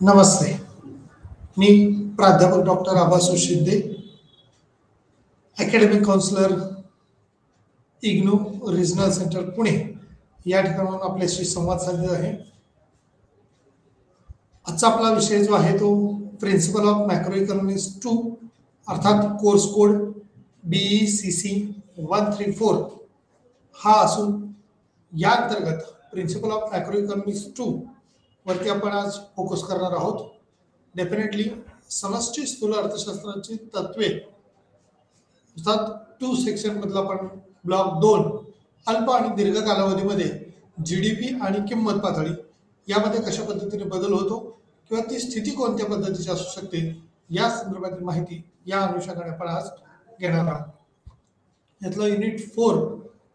नमस्ते. मी प्राध्यापक doctor Abasu Shinde, academic counsellor, IGNOU regional centre Pune या ठिकाणाहून आपल्याशी संवाद साधत आहे. आजचा आपला विषय जो आहे तो प्रिन्सिपल ऑफ मॅक्रो इकॉनॉमिक्स 2 अर्थात कोर्स कोड BECC 134 हा असून या अंतर्गत प्रिन्सिपल ऑफ मॅक्रो इकॉनॉमिक्स 2 वरती आपण आज फोकस करणार आहोत. डेफिनेटली समष्टी स्थूल अर्थशास्त्राची तत्वे अर्थात 2 सेक्शन मधला आपण ब्लॉक 2 अल्प आणि दीर्घ कालावधीमध्ये GDP आणि किंमत पातळी यामध्ये कशा पद्धतीने बदल होतो किंवा ती स्थिती कोणत्या पद्धतीची असू शकते या संदर्भातील माहिती या अनुषंगाने आपण आज घेणार आहोत. यातलं युनिट 4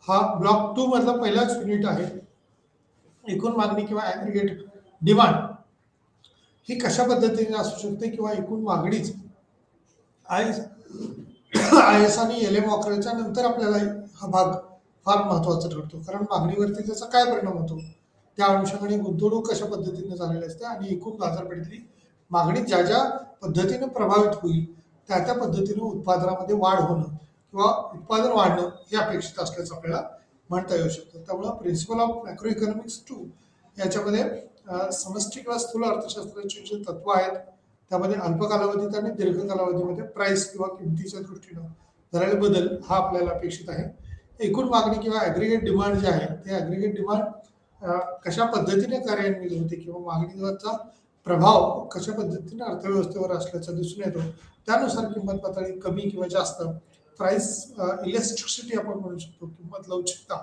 हा ब्लॉक 2 मधला पहिलाच युनिट आहे. एकूण मागणी किंवा ॲग्रिगेट डिमांड ही कशा पद्धतीने असू शकते किंवा एकूण मागणीच IS आणि LM वक्राच्या नंतर आपल्याला हा भाग फार महत्त्वाचा ठरतो, कारण मागणीवरती त्याचा काय परिणाम होतो त्या अनुषंगाने गुंतवणूक कशा पद्धतीने झालेली असते आणि एकूण बाजारपेठेतली मागणी ज्या ज्या पद्धतीने प्रभावित होईल त्या त्या पद्धतीने उत्पादनामध्ये वाढ होणं किंवा उत्पादन वाढणं हे अपेक्षित असल्याचं आपल्याला म्हणता येऊ शकतं. त्यामुळे प्रिन्सिपल ऑफ मॅक्रो इकॉनॉमिक्स 2 याच्यामध्ये समष्टी किंवा स्थूल अर्थशास्त्राची जी तत्व आहेत त्यामध्ये अल्प कालावधीत आणि दीर्घ कालावधीमध्ये प्राइस किंवा किमतीच्या दृष्टीनं झालेले बदल हा आपल्याला अपेक्षित आहे. एकूण मागणी किंवा ॲग्रिगेट डिमांड जे आहे ते ॲग्रिगेट डिमांड कशा पद्धतीने कार्यान्वित होते किंवा मागणीवरचा प्रभाव कशा पद्धतीने अर्थव्यवस्थेवर असल्याचा दिसून येतो, त्यानुसार किंमत पातळी कमी किंवा जास्त प्राइस इलेस्टिसिटी आपण म्हणू शकतो, किंमत लवचिकता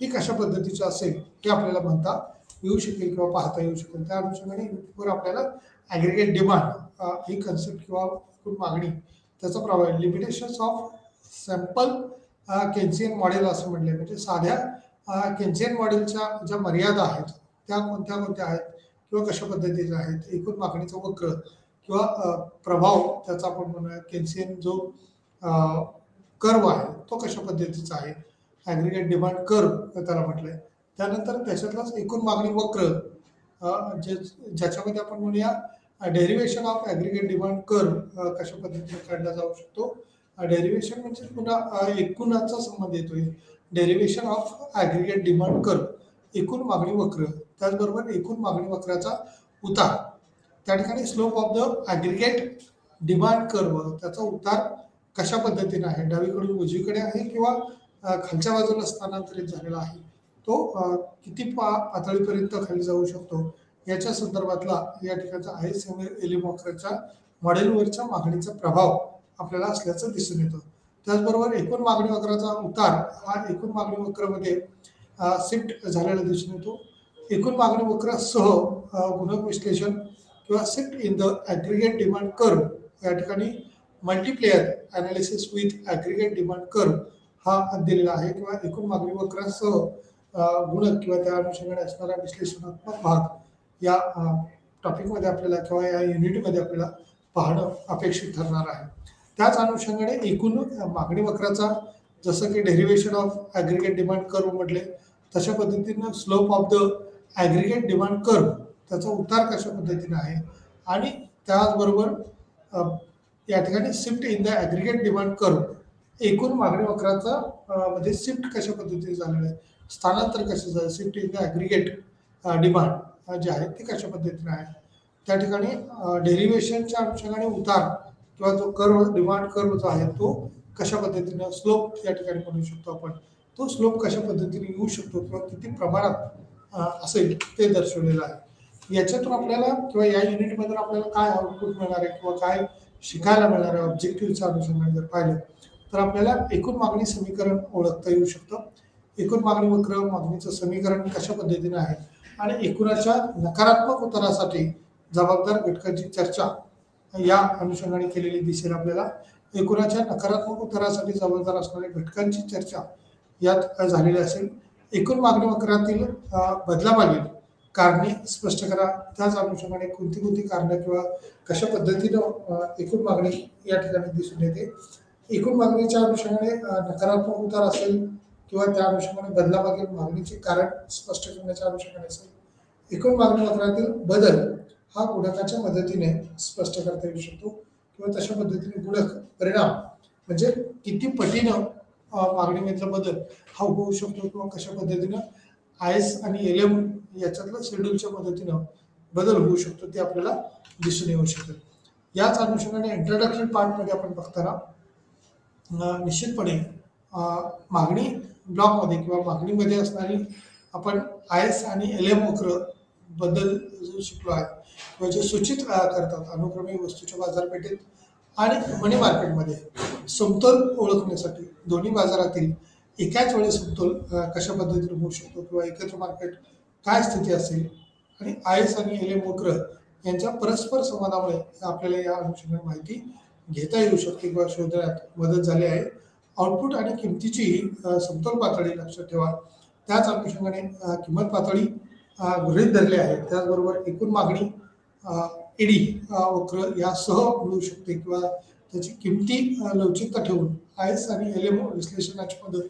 ही कशा पद्धतीची असेल हे आपल्याला म्हणता येऊ शकेल किंवा पाहता येऊ शकेल. त्या अनुषंगाने वर आपल्याला ॲग्रिगेट डिमांड ही कन्सेप्ट किंवा एकूण मागणी त्याचा प्रभाव लिमिटेशन्स ऑफ सॅम्पल केन्सियन मॉडेल असं म्हणले, म्हणजे साध्या केन्सियन मॉडेलच्या ज्या मर्यादा आहेत त्या कोणत्या कोणत्या आहेत किंवा कशा पद्धतीच्या आहेत. एकूण मागणीचा वक्र किंवा प्रभाव त्याचा आपण म्हणूया केन्सियन जो कर्व आहे तो कशा पद्धतीचा आहे, ॲग्रिगेट डिमांड कर्व त्याला म्हटलंय. त्यानंतर त्याच्यातलाच एकूण मागणी वक्र ज्याच्यामध्ये आपण म्हणूया derivation of aggregate demand curve कशा पद्धतीने काढला जाऊ शकतो. डेरिव्हेशन म्हणजे पुन्हा एकूणाचा संबंध येतोय. Derivation of aggregate demand curve एकूण मागणी वक्र, त्याचबरोबर एकूण मागणी वक्राचा उतार, त्या ठिकाणी slope of the aggregate demand curve त्याचा उतार कशा पद्धतीने आहे, डावीकडून उजवीकडे आहे किंवा खालच्या बाजूला स्थानांतरित झालेला आहे, तो किती पातळीपर्यंत खाली जाऊ शकतो याच्या संदर्भातला या ठिकाणचा IS-LM वक्राच्या मॉडेलवरच्या मागणीचा प्रभाव आपल्याला असल्याचं दिसून येतं. त्याचबरोबर एकूण मागणी वक्राचा उतार हा एकूण मागणी वक्रामध्ये शिफ्ट झालेला दिसून येतो. एकूण मागणी वक्रासह गुणक विश्लेषण किंवा shift in the aggregate demand curve या ठिकाणी multiplayer analysis with aggregate demand curve हा दिलेला आहे किंवा एकूण मागणी वक्रासह गुणक किंवा त्या अनुषंगाने असणारा विश्लेषणात्मक भाग या टॉपिकमध्ये आपल्याला किंवा या युनिटमध्ये आपल्याला पाहणं अपेक्षित ठरणार आहे. त्याच अनुषंगाने एकूण मागणी वक्राचा जसं की derivation of aggregate demand curve म्हटले तशा पद्धतीनं slope of the aggregate demand curve त्याचा उतार कशा पद्धतीने आहे आणि त्याचबरोबर या ठिकाणी shift in the aggregate demand curve एकूण मागणी वक्राचा मध्ये शिफ्ट कशा पद्धतीने झालेलं आहे, स्थानांतर कसं झालं, shift in the aggregate demand जे आहे ते कशा पद्धतीने आहे. त्या ठिकाणी डेरिव्हेशनच्या अनुषंगाने उतार किंवा जो कर्व डिमांड कर्व जो आहे तो कशा पद्धतीनं स्लोप या ठिकाणी म्हणू शकतो आपण, तो स्लोप कशा पद्धतीने येऊ शकतो किंवा किती प्रमाणात असेल ते दर्शवलेलं आहे. याच्यातून आपल्याला किंवा या युनिटमधून आपल्याला काय आउटपुट मिळणार आहे किंवा काय शिकायला मिळणार आहे ऑब्जेक्टिव्हच्या अनुषंगाने जर पाहिलं तर आपल्याला एकूण मागणी समीकरण ओळखता येऊ शकतं. एकूण मागणी वक्र मागणीचं समीकरण कशा पद्धतीने आहे आणि एकूणाच्या नकारात्मक उतारासाठी जबाबदार घटकांची चर्चा या अनुषंगाने केलेली दिसेल आपल्याला. एकूणाच्या नकारात्मक उतारासाठी जबाबदार असणाऱ्या घटकांची चर्चा यात झालेली असेल. एकूण मागणी वक्रातील बदलामागील कारणे स्पष्ट करा, त्याच अनुषंगाने कोणती कोणती कारणं किंवा कशा पद्धतीनं एकूण मागणी या ठिकाणी दिसून येते. एकूण मागणीच्या अनुषंगाने नकारात्मक उतार असेल किंवा त्या अनुषंगाने बदलामागील मागणीचे कारण स्पष्ट करण्याच्या अनुषंगाने असेल. एकूण मागणी वक्रातील बदल हा गुणकाच्या मदतीने स्पष्ट करता येऊ शकतो किंवा तशा पद्धतीने गुणक परिणाम म्हणजे किती पटीनं मागणीमधला बदल हा होऊ शकतो किंवा कशा पद्धतीनं IS आणि LM याच्यातलं शेड्यूलच्या मदतीनं बदल होऊ शकतो ते आपल्याला दिसून येऊ शकेल. याच अनुषंगाने इंट्रोडक्टरी पार्टमध्ये आपण बघताना निश्चितपणे मागणी ब्लॉकमध्ये किंवा मागणीमध्ये असणारी आपण IS आणि LM वक्र बद्दल जो शिकलो आहे किंवा जे सूचित करतात अनुक्रमे वस्तूच्या बाजारपेठेत आणि मनी मार्केटमध्ये समतोल ओळखण्यासाठी दोन्ही बाजारातील एकाच वेळी समतोल कशा पद्धतीने होऊ शकतो किंवा एकत्र मार्केट काय स्थिती असेल आणि IS आणि LM वक्र यांच्या परस्पर संवादामुळे आपल्याला या अनुषंगाने माहिती घेता येऊ शकते किंवा शोधण्यात मदत झाली आहे. आउटपुट आणि किमतीची समतोल पातळी लक्षात ठेवा. त्याच अनुषंगाने किंमत पातळी गृहीत धरली आहे. त्याचबरोबर एकूण मागणी ED वक्र यासह मिळू शकते किंवा त्याची किमती लवचिकता ठेवून IS आणि LM विश्लेषणाची मदत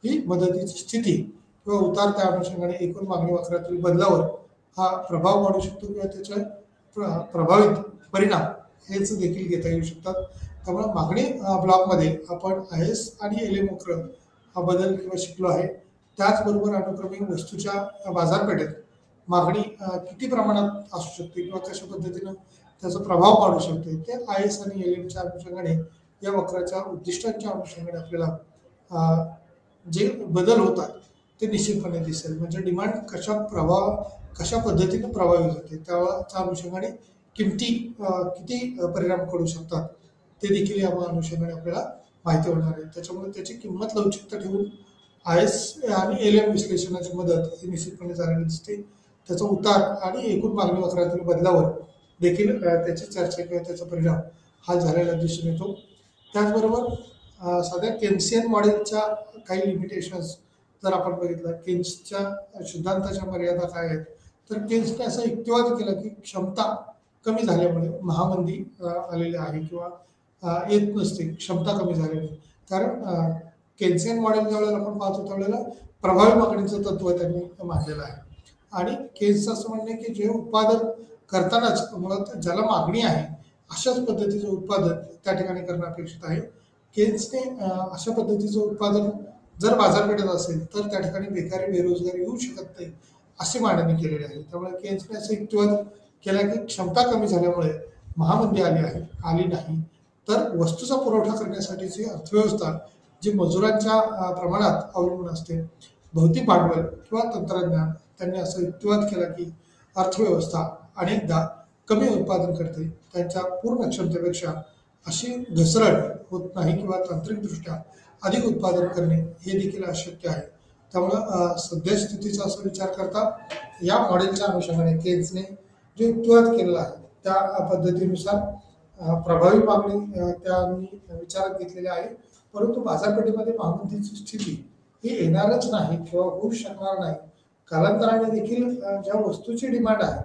ही मदतीची स्थिती किंवा उतार त्या अनुषंगाने एकूण मागणी वक्रातील बदलावर हा प्रभाव पाडू शकतो किंवा त्याच्या प्रभावित परिणाम हेच देखील घेता येऊ शकतात. त्यामुळे मागणी ब्लॉकमध्ये आपण IS आणि LM वक्र हा बदल किंवा शिकलो आहे. त्याचबरोबर अनुक्रमे वस्तूच्या बाजारपेठेत मागणी किती प्रमाणात असू शकते किंवा कशा पद्धतीनं त्याचा प्रभाव पाडू शकते ते IS आणि LMच्या अनुषंगाने या वक्राच्या उद्दिष्टांच्या अनुषंगाने आपल्याला जे बदल होतात ते निश्चितपणे दिसेल. म्हणजे डिमांड कशा पद्धतीने प्रभावित होते त्याच्या अनुषंगाने किमती किती परिणाम करू शकतात ते देखील या अनुषंगाने आपल्याला माहिती होणार आहे. त्याच्यामुळे त्याची किंमत लवचिकता ठेवून IS आणि LM विश्लेषणाची मदत ही निश्चितपणे झालेली दिसते. त्याचा उतार आणि एकूण मागणी वक्रातील बदलावर देखील त्याची चर्चा किंवा त्याचा परिणाम हा झालेला दिसून येतो. त्याचबरोबर साध्या केन्सियन मॉडेलच्या काही लिमिटेशन्स जर आपण बघितलं केन्सच्या सिद्धांताच्या मर्यादा काय आहेत तर केन्सने असा युक्तिवाद केला की क्षमता कमी झाल्यामुळे महामंदी आलेली आहे किंवा येत नसते क्षमता कमी झाल्यामुळे. कारण केन्सियन मॉडेल ज्यावेळेला आपण पाहतो त्यावेळेला प्रभावी मागणीचं तत्व त्यांनी मांडलेलं आहे आणि केन्सचं असं म्हणणं आहे की जे उत्पादन करतानाच मुळात ज्याला मागणी आहे अशाच पद्धतीचं उत्पादन त्या ठिकाणी करणं अपेक्षित आहे. केन्सने अशा पद्धतीचं उत्पादन जर बाजारपेठेत असेल तर त्या ठिकाणी बेकारी बेरोजगारी येऊ शकत नाही अशी मांडणी केलेली आहे. त्यामुळे केन्सने असं युक्तिवाद केला की क्षमता कमी झाल्यामुळे महामंदी आली नाही तर वस्तूचा पुरवठा करण्यासाठीची अर्थव्यवस्था जी मजुरांच्या प्रमाणात अवलंबून असते भौतिक भांडवल किंवा तंत्रज्ञान त्यांनी असं युक्तिवाद केला की अर्थव्यवस्था अनेकदा कमी उत्पादन करते त्यांच्या पूर्ण क्षमतेपेक्षा अशी घसरण होत नाही किंवा तांत्रिकदृष्ट्या अधिक उत्पादन करणे हे देखील अशक्य आहे. त्यामुळं सद्यस्थितीचा असा विचार करता या मॉडेलच्या अनुषंगाने केन्सने जो युक्तिवाद केलेला आहे त्या पद्धतीनुसार प्रभावी मागणी त्यांनी विचारात घेतलेली आहे. परंतु बाजारपेठेमध्ये महामंदीची स्थिती ही येणारच नाही किंवा होऊ शकणार नाही. कालांतराने देखील ज्या वस्तूची डिमांड आहे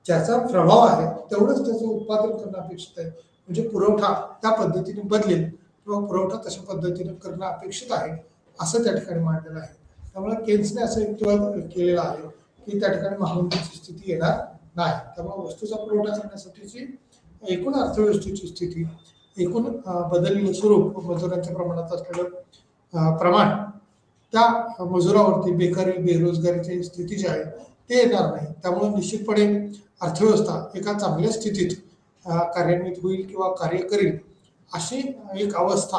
ज्याचा प्रभाव आहे तेवढंच त्याचं उत्पादन करणं अपेक्षित आहे. म्हणजे पुरवठा त्या पद्धतीने बदलेल किंवा पुरवठा तशा पद्धतीने करणं अपेक्षित आहे असं त्या ठिकाणी मांडलेलं आहे. त्यामुळे केन्सने असं युक्तिवाद केलेला आहे की त्या ठिकाणी महामंदीची स्थिती येणार नाही. त्यामुळे वस्तूचा पुरवठा करण्यासाठीची एकूण अर्थव्यवस्थेची स्थिती एकूण बदललेलं स्वरूप मजुरांच्या प्रमाणात असलेलं प्रमाण त्या मजुरावरती बेकारी बेरोजगारीची स्थिती जी आहे ते येणार नाही. त्यामुळे निश्चितपणे अर्थव्यवस्था एका चांगल्या स्थितीत कार्यान्वित होईल किंवा कार्य करेल अशी एक अवस्था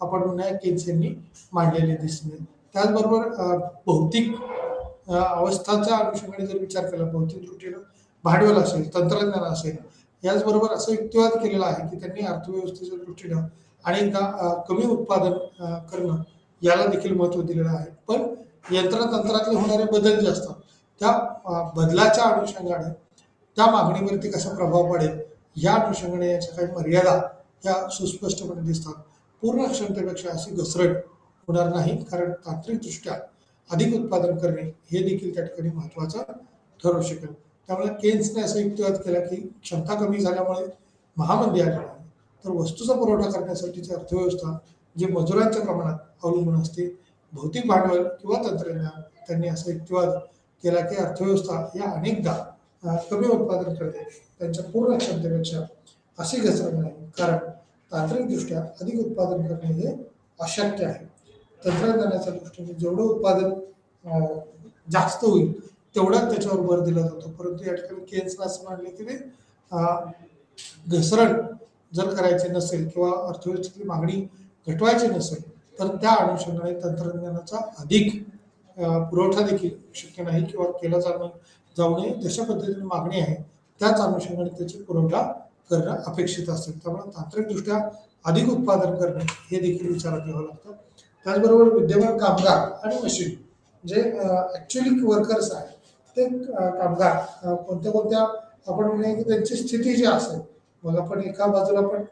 आपण म्हणूया केन्स यांनी मांडलेली दिसते. त्याचबरोबर भौतिक अवस्थाच्या अनुषंगाने जर विचार केला भौतिक दृष्टीनं भांडवल असेल तंत्रज्ञान असेल याचबरोबर असं युक्तिवाद केलेला आहे की त्यांनी अर्थव्यवस्थेच्या दृष्टीनं अनेकदा कमी उत्पादन करणं याला देखील महत्त्व दिलेलं आहे. पण यंत्रतंत्रातले होणारे बदल जे असतात त्या बदलाच्या अनुषंगाने त्या मागणीवरती कसा प्रभाव पडेल या अनुषंगाने याच्या काही मर्यादा ह्या सुस्पष्टपणे दिसतात. पूर्ण क्षमतेपेक्षा अशी घसरण होणार नाही कारण तांत्रिकदृष्ट्या अधिक उत्पादन करणे हे देखील त्या ठिकाणी महत्त्वाचं ठरू शकेल. त्यामुळे केन्सने असं युक्तिवाद केला की क्षमता कमी झाल्यामुळे महामंदी आली नाही तर वस्तूचा पुरवठा करण्यासाठीची अर्थव्यवस्था जी मजुरांच्या प्रमाणात अवलंबून असते भौतिक भांडवल किंवा तंत्रज्ञान त्यांनी असा युक्तिवाद केला की अर्थव्यवस्था या अनेकदा कमी उत्पादन करते त्यांच्या पूर्ण क्षमतेपेक्षा अशी घसरण नाही, कारण तांत्रिकदृष्ट्या अधिक उत्पादन करणे हे अशक्य आहे. तंत्रज्ञानाच्या दृष्टीने जेवढं उत्पादन जास्त होईल तेवढाच त्याच्यावर भर दिला जातो. परंतु या ठिकाणी केन्सला असं मानले की ते घसरण जर करायचे नसेल किंवा अर्थव्यवस्थेची मागणी घटवायची नसेल तर त्या अनुषंगाने तंत्रज्ञानाचा अधिक पुरवठा देखील शक्य नाही किंवा केला जाऊ नये. जशा पद्धतीने मागणी आहे त्याच अनुषंगाने त्याची पुरवठा करणं अपेक्षित असते. त्यामुळे तांत्रिकदृष्ट्या अधिक उत्पादन करणे हे देखील विचारात घ्यावं लागतं. त्याचबरोबर विद्यमान कामगार आणि मशीन जे ॲक्च्युअली वर्कर्स आहेत ते कामगार कोणत्या कोणत्या आपण म्हणूया की त्यांची स्थिती जी असेल, मग आपण एका बाजूला आपण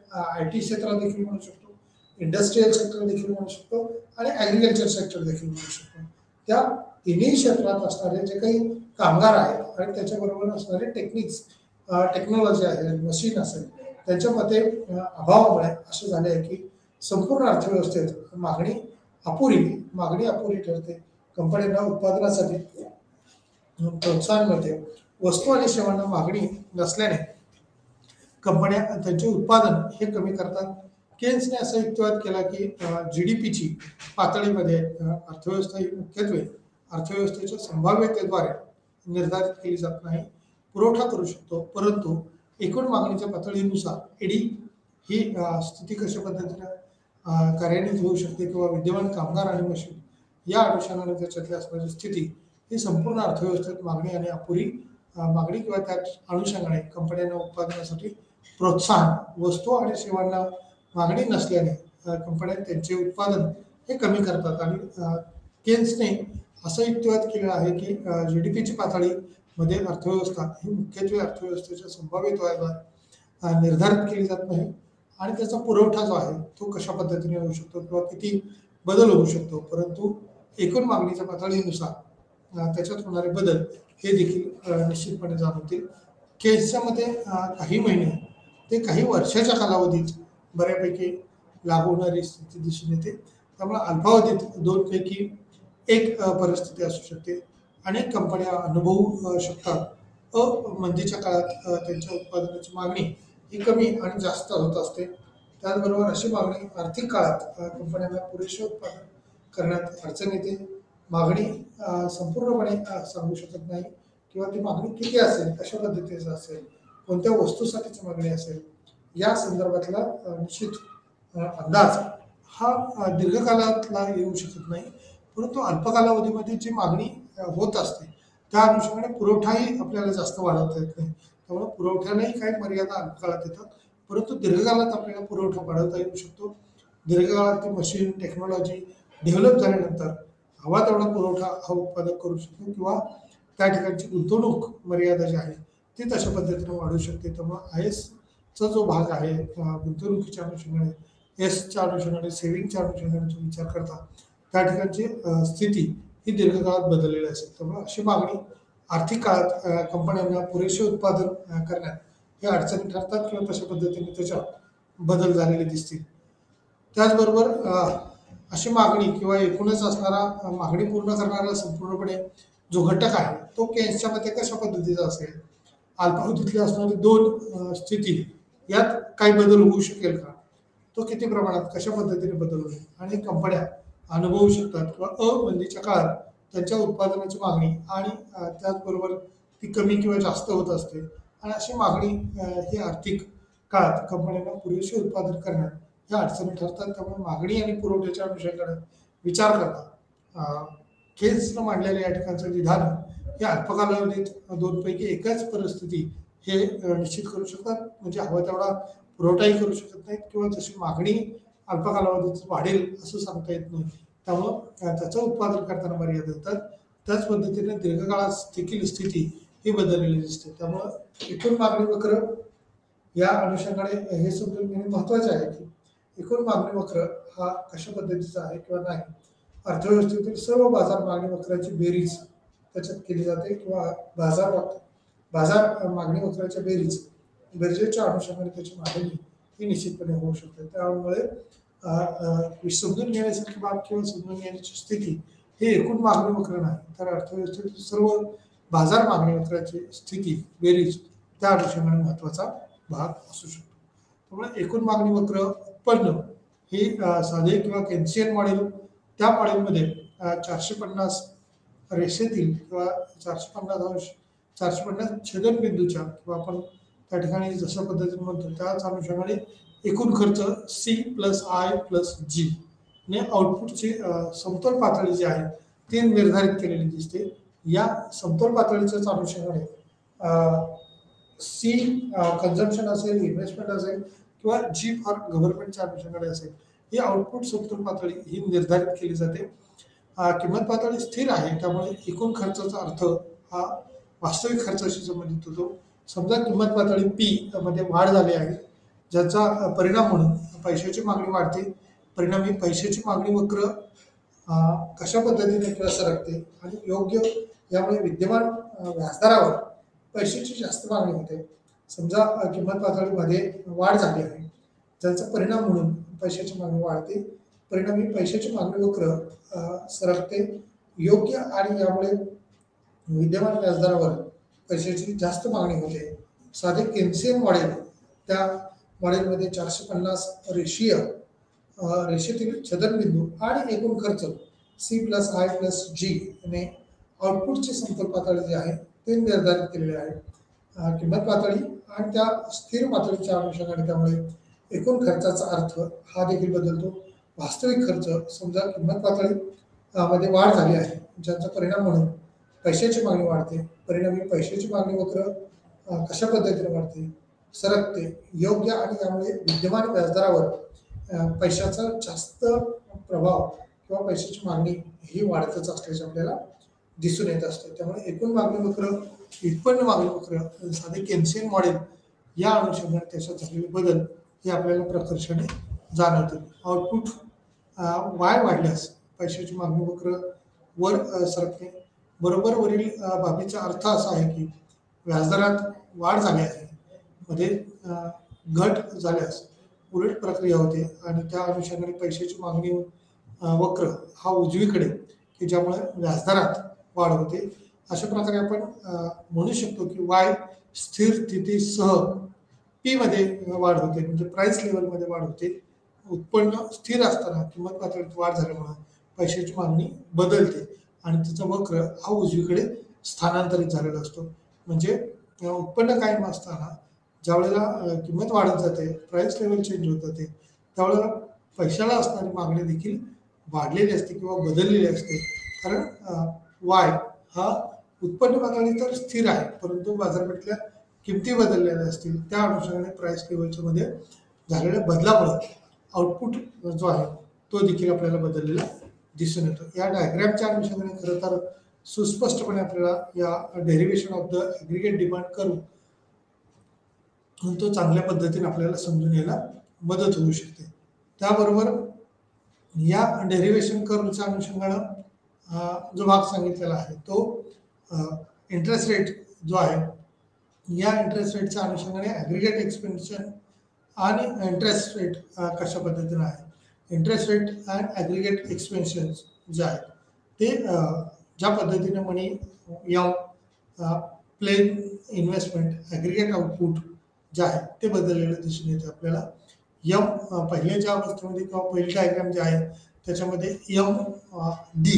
IT क्षेत्रात देखील म्हणू शकतो, इंडस्ट्रीयल सेक्टर देखील म्हणू शकतो आणि ॲग्रिकल्चर सेक्टर देखील म्हणू शकतो. त्या तिन्ही क्षेत्रात असणारे जे काही कामगार आहेत आणि त्याच्याबरोबर असणारे टेक्नॉलॉजी आहे, मशीन असेल, त्यांच्यामध्ये अभावामुळे असं झाले आहे की संपूर्ण अर्थव्यवस्थेत मागणी अपुरी ठरते. कंपन्यांना उत्पादनासाठी प्रोत्साहन मिळते. वस्तू आणि सेवांना मागणी नसल्याने कंपन्या त्यांचे उत्पादन हे कमी करतात. केन्सने असा युक्तिवाद केला की GDPची पातळीमध्ये अर्थव्यवस्था ही मुख्यत्वे अर्थव्यवस्थेच्या संभाव्यतेद्वारे निर्धारित केली जात नाही. पुरवठा करू शकतो, परंतु एकूण मागणीच्या पातळीनुसार एडी ही स्थिती कशा पद्धतीने कार्यान्वित होऊ शकते किंवा विद्यमान कामगार आणि मशीन या अनुषंगाने त्याच्यातली असणारी स्थिती ही संपूर्ण अर्थव्यवस्थेत मागणी आणि अपुरी मागणी किंवा त्या अनुषंगाने कंपन्यांना उत्पादनासाठी प्रोत्साहन, वस्तू आणि सेवांना मागणी नसल्याने कंपन्या त्यांचे उत्पादन हे कमी करतात. आणि केन्सने असा युक्तिवाद केला आहे की GDPची पातळीमध्ये अर्थव्यवस्था ही मुख्यत्वे अर्थव्यवस्थेच्या संभाव्यतेद्वारे निर्धारित केली जात नाही आणि त्याचा पुरवठा जो आहे तो कशा पद्धतीने होऊ शकतो किंवा किती बदल होऊ शकतो, परंतु एकूण मागणीच्या पातळीनुसार त्याच्यात होणारे बदल हे देखील निश्चितपणे जाणवतील. केन्सच्या मते काही महिने ते काही वर्षाच्या कालावधीत बऱ्यापैकी लागू होणारी स्थिती दिसून येते. त्यामुळे अल्पावधीत दोनपैकी एक परिस्थिती असू शकते. अनेक कंपन्या अनुभवू शकतात मंदीच्या काळात त्यांच्या उत्पादनाची मागणी ही कमी आणि जास्त होत असते. त्याचबरोबर अशी मागणी आर्थिक काळात कंपन्यांना पुरेसे उत्पादन करण्यात अडचण येते. मागणी संपूर्णपणे सांगू शकत नाही किंवा ती मागणी किती असेल, कशा पद्धतीचं असेल, कोणत्या वस्तूसाठीची मागणी असेल, या संदर्भातला निश्चित अंदाज हा दीर्घकालातला येऊ शकत नाही. परंतु अल्पकालावधीमध्ये जी मागणी होत असते त्या अनुषंगाने पुरवठाही आपल्याला जास्त वाढवता येत नाही. त्यामुळे पुरवठ्यालाही काही मर्यादा अल्पकाळात येतात, परंतु दीर्घकाळात आपल्याला पुरवठा वाढवता येऊ शकतो. दीर्घकाळात ती मशीन टेक्नॉलॉजी डेव्हलप झाल्यानंतर हवा तेवढा पुरवठा हा उत्पादक करू शकतो किंवा त्या ठिकाणची गुंतवणूक मर्यादा जी आहे ती तशा पद्धतीने वाढू शकते. त्यामुळे ISचा जो भाग आहे गुंतवणुकीच्या अनुषंगाने, एसच्या अनुषंगाने, सेव्हिंगच्या अनुषंगाने जो विचार करता त्या ठिकाणची स्थिती ही दीर्घकाळात बदललेली असेल. त्यामुळे अशी मागणी आर्थिक काळात कंपन्यांना पुरेसे उत्पादन करण्यात हे अडचणी ठरतात किंवा तशा पद्धतीने त्याच्यात बदल झालेले दिसतील. त्याचबरोबर अशी मागणी किंवा एकूणच असणारा मागणी पूर्ण करणारा संपूर्णपणे जो घटक आहे तो केन्सच्या मते कशा पद्धतीचा असेल, अल्पावधीतली असणारी दोन स्थिती यात काही बदल होऊ शकेल का, तो किती प्रमाणात कशा पद्धतीने बदल होईल आणि कंपन्या अनुभवू शकतात किंवा मंदीच्या काळात त्यांच्या उत्पादनाची मागणी आणि त्याचबरोबर ती कमी किंवा जास्त होत असते आणि अशी मागणी ही आर्थिक काळात कंपन्यांना पुरेसे उत्पादन करण्यात ह्या अडचणी ठरतात. त्यामुळे मागणी आणि पुरवठ्याच्या अनुषंगाने विचार करता केन्सनं मांडलेल्या या ठिकाणचं विधान हे अल्पकालावधीत दोनपैकी एकाच परिस्थिती हे निश्चित करू शकतात. म्हणजे हवा तेवढा पुरवठाही करू शकत नाहीत किंवा जशी मागणी अल्पकालावधीत वाढेल असं सांगता येत नाही. त्यामुळं त्याचं उत्पादन करताना मर्यादा येतात. त्याच पद्धतीने दीर्घकाळात देखील स्थिती ही बदललेली दिसते. त्यामुळं एकूण मागणी वक्र या अनुषंगाने हे समजून घेणे महत्त्वाचे आहे की एकूण मागणी वक्र हा कशा पद्धतीचा आहे किंवा नाही. अर्थव्यवस्थेतील सर्व बाजार मागणी वक्राची बेरीज त्याच्यात केली जाते किंवा बाजार मागणी वक्राच्या बेरजेच्या अनुषंगाने त्याची मागणी ही निश्चितपणे होऊ शकते. त्यामुळे समजून घेण्यासारखी बाब किंवा समजून घेण्याची स्थिती हे एकूण मागणी वक्र नाही, तर अर्थव्यवस्थेतील सर्व बाजार मागणी वक्राची स्थिती बेरीज त्या अनुषंगाने महत्वाचा भाग असू शकतो. त्यामुळे एकूण मागणी वक्र उत्पन्न ही साधे किंवा केन्सियन मॉडेल, त्या मॉडेलमध्ये 450 रेषेतील किंवा 450 छेदन बिंदूच्या किंवा आपण त्या ठिकाणी जशा पद्धतीने म्हणतो त्याच अनुषंगाने एकूण खर्च C+I+G ने आउटपुटची समतोल पातळी जी आहे ती निर्धारित केलेली दिसते. या समतोल पातळीच्याच अनुषंगाने सी कन्झम्पशन असेल, इन्व्हेस्टमेंट असेल किंवा जी फॉर गव्हर्नमेंटच्या अनुषंगाने असेल, ही आउटपुट समतोल पातळी ही निर्धारित केली जाते. किंमत पातळी स्थिर आहे त्यामुळे एकूण खर्चाचा अर्थ हा वास्तविक खर्चाशी संबंधित होतो. समजा किंमत पातळी पी मध्ये वाढ झाली आहे, ज्याचा परिणाम म्हणून पैशाची मागणी वाढते, परिणामी पैशाची मागणी वक्र कशा पद्धतीने किंवा सरकते आणि योग्य यामुळे विद्यमान व्याजदरावर पैशाची जास्त मागणी होते. समजा किंमत पातळीमध्ये वाढ झाली आहे, ज्याचा परिणाम म्हणून पैशाची मागणी वाढते, परिणामी पैशाची मागणी वक्र सरकते योग्य आणि यामुळे विद्यमान व्याजदरावर पैशाची जास्त मागणी होते. साधे केन्सियन मॉडेल, त्या मॉडेलमध्ये 450 रेषेतील छेदनबिंदू आणि एकूण खर्च C+I+G ने आउटपुटची समतोल पातळी जी आहे ते निर्धारित केलेले आहे. किंमत पातळी आणि त्या स्थिर पातळीच्या अनुषंगाने त्यामुळे एकूण खर्चाचा अर्थ हा देखील बदलतो. वास्तविक खर्च, समजा किंमत पातळी मध्ये वाढ झाली आहे, ज्याचा परिणाम म्हणून पैशाची मागणी वाढते, परिणामी पैशाची मागणी वक्र कशा पद्धतीने वाढते, सरकते योग्य आणि यामुळे विद्यमान व्याजदरावर पैशाचा जास्त प्रभाव किंवा पैशाची मागणी ही वाढतच असल्याचे आपल्याला दिसून येत असते. त्यामुळे एकूण मागणी वक्र, उत्पन्न मागणी वक्र, साधे केन्सियन मॉडेल या अनुषंगाने त्याच्यात झालेले बदल हे आपल्याला प्रकर्षाने जाणवतील. आउटपुट वाय वाढल्यास पैशाची मागणी वक्र वर सरकते. बरोबर वरील बाबीचा अर्थ असा आहे की व्याजदरात वाढ झाली आहे, मध्ये घट झाल्यास उलट प्रक्रिया होते आणि त्या अनुषंगाने पैशाची मागणी वक्र हा उजवीकडे, की ज्यामुळे व्याजदरात वाढ होते. अशा प्रकारे आपण म्हणू शकतो की वाय स्थिर स्थितीसह पी मध्ये वाढ होते, म्हणजे प्राइस लेवलमध्ये वाढ होते. उत्पन्न स्थिर असताना किंमत पातळीत वाढ झाल्यामुळे पैशाची मागणी बदलते आणि त्याचा वक्र हा उजवीकडे स्थानांतरित झालेला असतो. म्हणजे उत्पन्न कायम असताना ज्यावेळेला किंमत वाढत जाते, प्राइस लेवल चेंज होत जाते, त्यावेळेला पैशाला असणारी मागणी देखील वाढलेली असते किंवा बदललेली असते. कारण वाय हा उत्पन्न पातळी तर स्थिर आहे, परंतु बाजारपेठेतल्या किमती बदललेल्या असतील, त्या अनुषंगाने प्राइस लेवलच्या मध्ये झालेल्या बदलामुळे आउटपुट जो आहे तो देखील आपल्याला बदललेला दिसून येतो. या डायग्रामच्या अनुषंगाने खरं तर सुस्पष्टपणे आपल्याला या derivation of the aggregate demand curve तो चांगल्या पद्धतीने आपल्याला समजून यायला मदत होऊ शकते. त्याबरोबर या डेरिव्हेशन कर्वच्या अनुषंगाने जो भाग सांगितलेला आहे तो इंटरेस्ट रेट जो आहे, या इंटरेस्ट रेटच्या अनुषंगाने ॲग्रीगेट एक्सपेन्शन आणि इंटरेस्ट रेट कशा पद्धतीने आहे. इंटरेस्ट रेट अँड ॲग्रीगेट एक्सपेन्शन्स जे आहेत ते ज्या पद्धतीने मनी M plain investment aggregate output जे आहे ते बदललेलं दिसून येते आपल्याला. यम पहिल्या ज्या अवस्थेमध्ये किंवा पहिली डायग्राम जे आहे त्याच्यामध्ये MD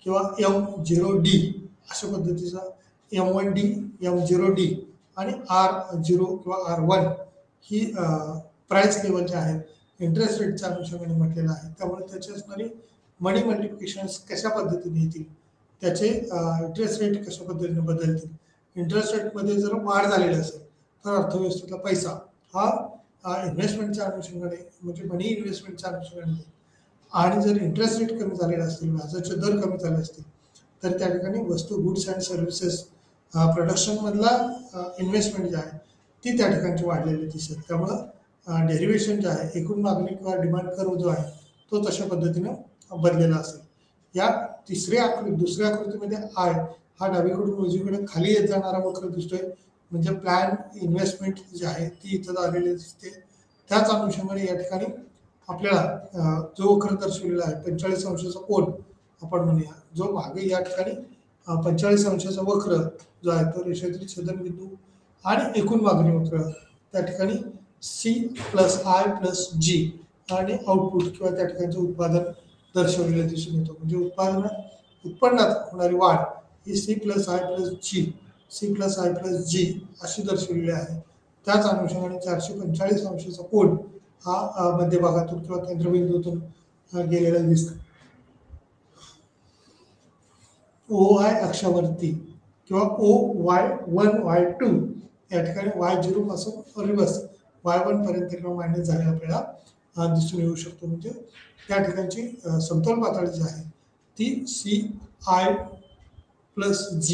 किंवा M0D अशा पद्धतीचा M1D, M0D आणि R0 किंवा R1 ही प्राइस लेवल जे आहे इंटरेस्ट रेटच्या अनुषंगाने म्हटलेलं आहे. त्यामुळे त्याची असणारी मनी मल्टिप्लिकेशन्स कशा पद्धतीने येतील, त्याचे इंटरेस्ट रेट कशा पद्धतीने बदलतील. इंटरेस्ट रेटमध्ये जर वाढ झालेली असेल तर अर्थव्यवस्थेतला पैसा हा इन्व्हेस्टमेंटच्या अनुषंगाने म्हणजे मनी इन्व्हेस्टमेंटच्या अनुषंगाने, आणि जर इंटरेस्ट रेट कमी झालेले असतील, व्याजाचे दर कमी झाले असतील तर त्या ठिकाणी वस्तू, गुड्स अँड सर्व्हिसेस प्रोडक्शनमधला इन्व्हेस्टमेंट जे आहे ती त्या ठिकाणची वाढलेली दिसेल. त्यामुळं डेरिव्हेशन जे आहे, एकूण मागणी किंवा डिमांड कर्व जो आहे तो तशा पद्धतीनं बदलेला असेल. या दुसऱ्या आकृतीमध्ये आय हा डावीकडून उजवीकडे खाली येत जाणारा वक्र दिसतोय, म्हणजे प्लॅन इन्व्हेस्टमेंट जी आहे ती इथं आलेली दिसते. त्याच अनुषंगाने या ठिकाणी आपल्याला जो वक्र दर्शवलेला आहे 45 अंशाचा कोन आपण म्हणूया, जो मागे या ठिकाणी 45 अंशाचा वक्र जो आहे तो रेषेतील छेदनबिंदू आणि एकूण मागणी वक्र त्या ठिकाणी C+I+G आणि आउटपुट किंवा त्या ठिकाणचे उत्पादन दर्शवलेलं दिसून येतो. म्हणजे उत्पन्नात होणारी वाढ ही C+I+G अशी दर्शवलेली आहे. त्याच अनुषंगाने 445 अंशाचा कोन हा मध्यभागातून किंवा केंद्रबिंदूतून गेलेला दिसतो. OY अक्षावरती किंवा OY1 Y2 या ठिकाणी Y0 पासून रिवर्स Y1 पर्यंत किंवा मायनस झाले आपल्याला दिसून येऊ शकतो. म्हणजे त्या ठिकाणची समतोल पातळी जी आहे ती CI+G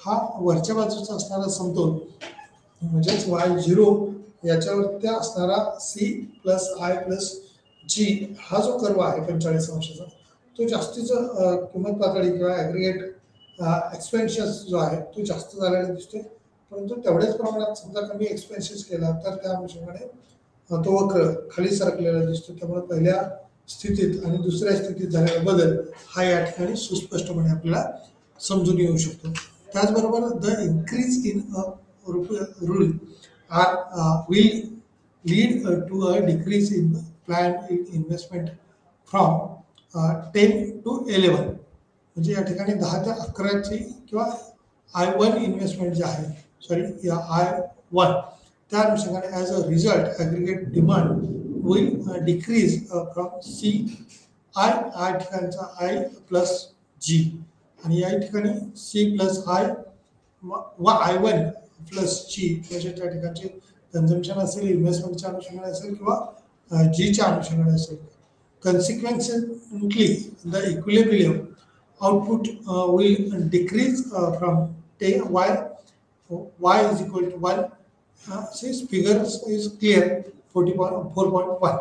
हा वरच्या बाजूचा असणारा समतोल म्हणजेच Y0 याच्यावरती असणारा C+I+G हा जो कर्व आहे 45 अंशाचा तो जास्तीचं किंमत पातळी किंवा ॲग्रिगेट एक्सपेन्सेस जो आहे तो जास्त झालेला दिसतोय. परंतु तेवढ्याच प्रमाणात समजा कमी एक्सपेन्सेस केला तर त्या अनुषंगाने तो वक्र खाली सरकलेला दिसतो. त्यामुळे पहिल्या स्थितीत आणि दुसऱ्या स्थितीत झालेला बदल हा या ठिकाणी सुस्पष्टपणे आपल्याला समजून येऊ शकतो. त्याचबरोबर the increase in rule will lead to a decrease in planned investment from 10 to 11. म्हणजे या ठिकाणी 10 ते 11ची किंवा I1 इन्व्हेस्टमेंट जे आहे या I1 त्या अनुषंगाने as a result aggregate demand will decrease from CI या ठिकाणचा I+G आणि या ठिकाणी C+I व I1 +G म्हणजे त्या ठिकाणचे कन्झम्पशन असेल, इन्व्हेस्टमेंटच्या अनुषंगाने असेल किंवा जीच्या अनुषंगाने असेल. Consequently, the equilibrium output will decrease from y is equal to 1. This figure is clear 4.1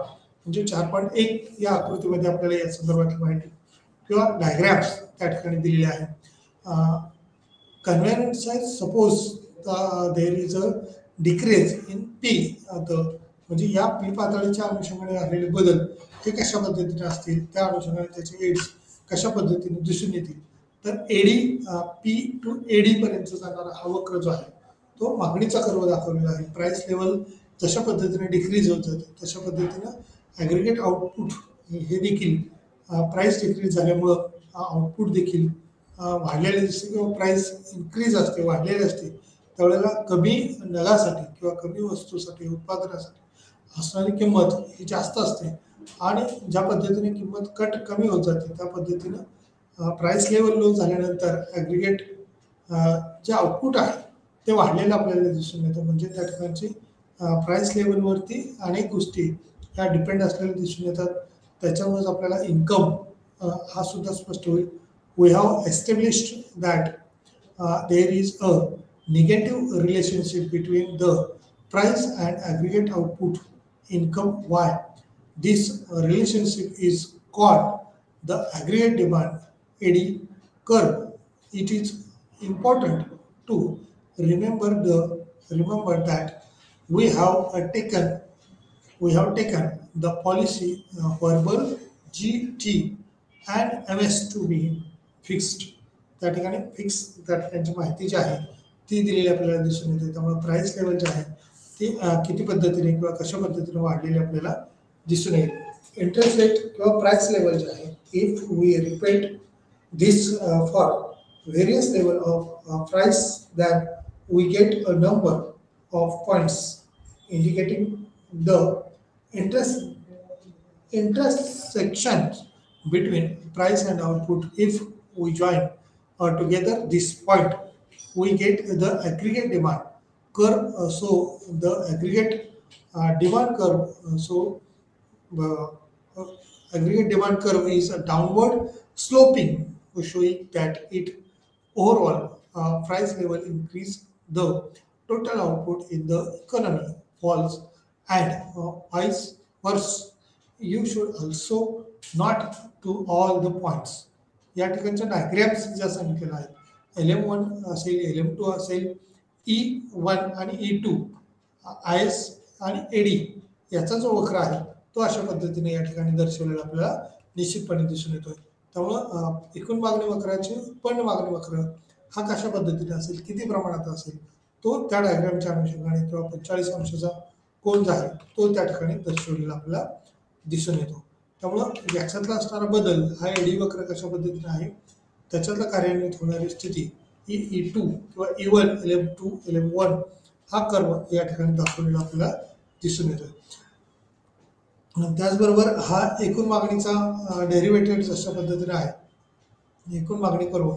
म्हणजे 4.1 या आकृतीमध्ये आपल्याला या संदर्भातली माहिती किंवा डायग्राम्स त्या ठिकाणी दिलेले आहे. Convenient size, suppose there is a decrease in P म्हणजे या P पातळीच्या अनुषंगाने झालेले बदल हे कशा पद्धतीने असतील त्या अनुषंगाने त्याचे एड्स कशा पद्धतीने दिसून येतील. तर एडी P to AD पर्यंत जाणारा हा वक्र जो आहे तो मागणीचा कर्व दाखवलेला आहे. प्राइस लेवल जशा पद्धतीने डिक्रीज होत जाते तशा पद्धतीनं ॲग्रिगेट आउटपुट हे देखील प्राइस डिक्रीज झाल्यामुळं आउटपुट देखील वाढलेले दिसते किंवा प्राइस इन्क्रीज असते वाढलेले असते. त्यावेळेला कमी नगासाठी किंवा कमी वस्तूसाठी उत्पादनासाठी असणारी किंमत ही जास्त असते आणि ज्या पद्धतीने किंमत कमी होत जाते त्या पद्धतीनं प्राइस लेवल लो झाल्यानंतर ॲग्रिगेट जे आउटपुट आहे ते वाढलेलं आपल्याला दिसून येतं. म्हणजे त्या ठिकाणची प्राइस लेवलवरती अनेक गोष्टी ह्या डिपेंड असलेल्या दिसून येतात. त्याच्यामुळेच आपल्याला इन्कम हा सुद्धा स्पष्ट होईल. We have established that there is a negative relationship between the price and aggregate output income Y. This relationship is called the aggregate demand AD curve. It is important to remember that we have taken the policy verbal GT and MS to be fixed त्या ठिकाणी fix त्या ठिकाणची माहिती जी आहे ती दिलेली आपल्याला दिसून येते. त्यामुळे प्राइस लेवल जे आहे ती किती पद्धतीने किंवा कशा पद्धतीने वाढलेली आपल्याला दिसून येईल. इंटरेस्ट रेट किंवा प्राइस लेवल जे आहे if we repeat this for various level of price then we get a number of points indicating the intersection between price and output. If we join together this point, we get the aggregate demand curve. So the aggregate demand curve, aggregate demand curve is a downward sloping, showing that it overall price level increase, the total output in the economy falls, and vice versa. You should also not to all the points. या ठिकाणच्या diagrams ज्या सांगितलेल्या आहेत LM1 असेल, LM2 असेल, E1 आणि E2, IS आणि AD याचा जो वक्र आहे तो अशा पद्धतीने या ठिकाणी दर्शवलेला आपल्याला निश्चितपणे दिसून येतोय. त्यामुळं एकूण मागणी वक्राची उत्पन्न मागणी वक्र हा कशा पद्धतीने असेल, किती प्रमाणात असेल, तो त्या डायग्रामच्या अनुषंगाने किंवा 45 अंशाचा कोन जो आहे तो त्या ठिकाणी दर्शवलेला आपल्याला दिसून येतो. त्यामुळं याच्यातला असणारा बदल हा एडी वक्र कशा पद्धतीने आहे, त्याच्यातला कार्यान्वित होणारी स्थिती ही E2 किंवा E1 LM2 LM1 हा कर्व या ठिकाणी दाखवलेला आपल्याला दिसून येतो. त्याचबरोबर हा एकूण मागणीचा डेरिव्हेटिव्ह जशा पद्धतीने आहे, एकूण मागणी कर्व,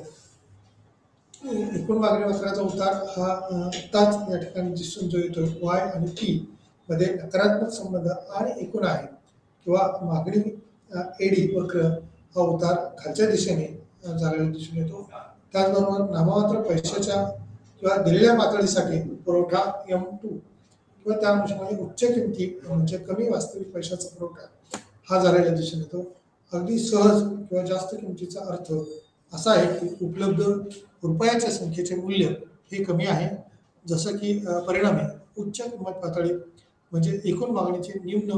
एकूण मागणी वक्राचा उतार हा आत्ताच या ठिकाणी दिसून जो येतो Y आणि P मध्ये नकारात्मक संबंध आणि एकूण आहे किंवा मागणी एडी वक्र हा उतार खालच्या दिशेने झालेला दिसून येतो. त्याचबरोबर नाममात्र पैशाच्या किंवा दिलेल्या पातळीसाठी पुरवठा M2 किंवा त्या अनुषंगाने उच्च किमती म्हणजे कमी वास्तविक पैशाचा पुरवठा हा झालेला दिसून येतो. अगदी सहज किंवा जास्त किमतीचा अर्थ असा आहे की उपलब्ध रुपयाच्या संख्येचे मूल्य हे कमी आहे, जसं की परिणामी उच्च किंमत पातळी म्हणजे एकूण मागणीची निम्न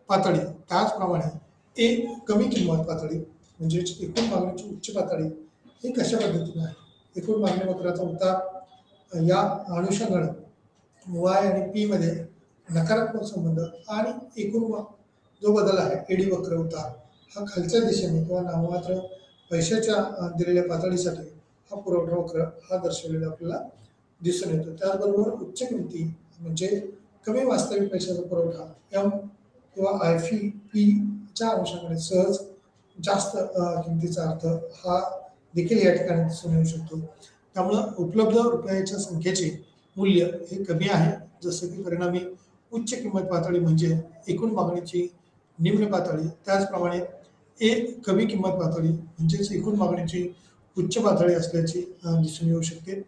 पातळी, त्याचप्रमाणे एक कमी किंमत पातळी म्हणजे एकूण मागणीची उच्च पातळी ही कशा पद्धतीने आहे. एकूण मागणी वक्राचा उतार या अनुषंगाने वाय आणि पी मध्ये नकारात्मक संबंध आणि एकूण जो बदल आहे एडी वक्र उतार हा खालच्या दिशेने किंवा नाममात्र पैशाच्या दिलेल्या पातळीसाठी हा पुरवठा वक्र हा दर्शवलेला आपल्याला दिसून येतो. त्याचबरोबर उच्च किमती म्हणजे कमी वास्तविक पैशाचा पुरवठा एम किंवा IFP-च्या अनुषंगाने सहज जास्त किमतीचा अर्थ हा देखील या ठिकाणी दिसून येऊ शकतो. त्यामुळं उपलब्ध रुपयाच्या संख्येचे मूल्य हे कमी आहे, जसं की परिणामी उच्च किंमत पातळी म्हणजे एकूण मागणीची निम्न पातळी, त्याचप्रमाणे एक कमी किंमत पातळी म्हणजेच एकूण मागणीची उच्च पातळी असल्याची दिसून येऊ शकते.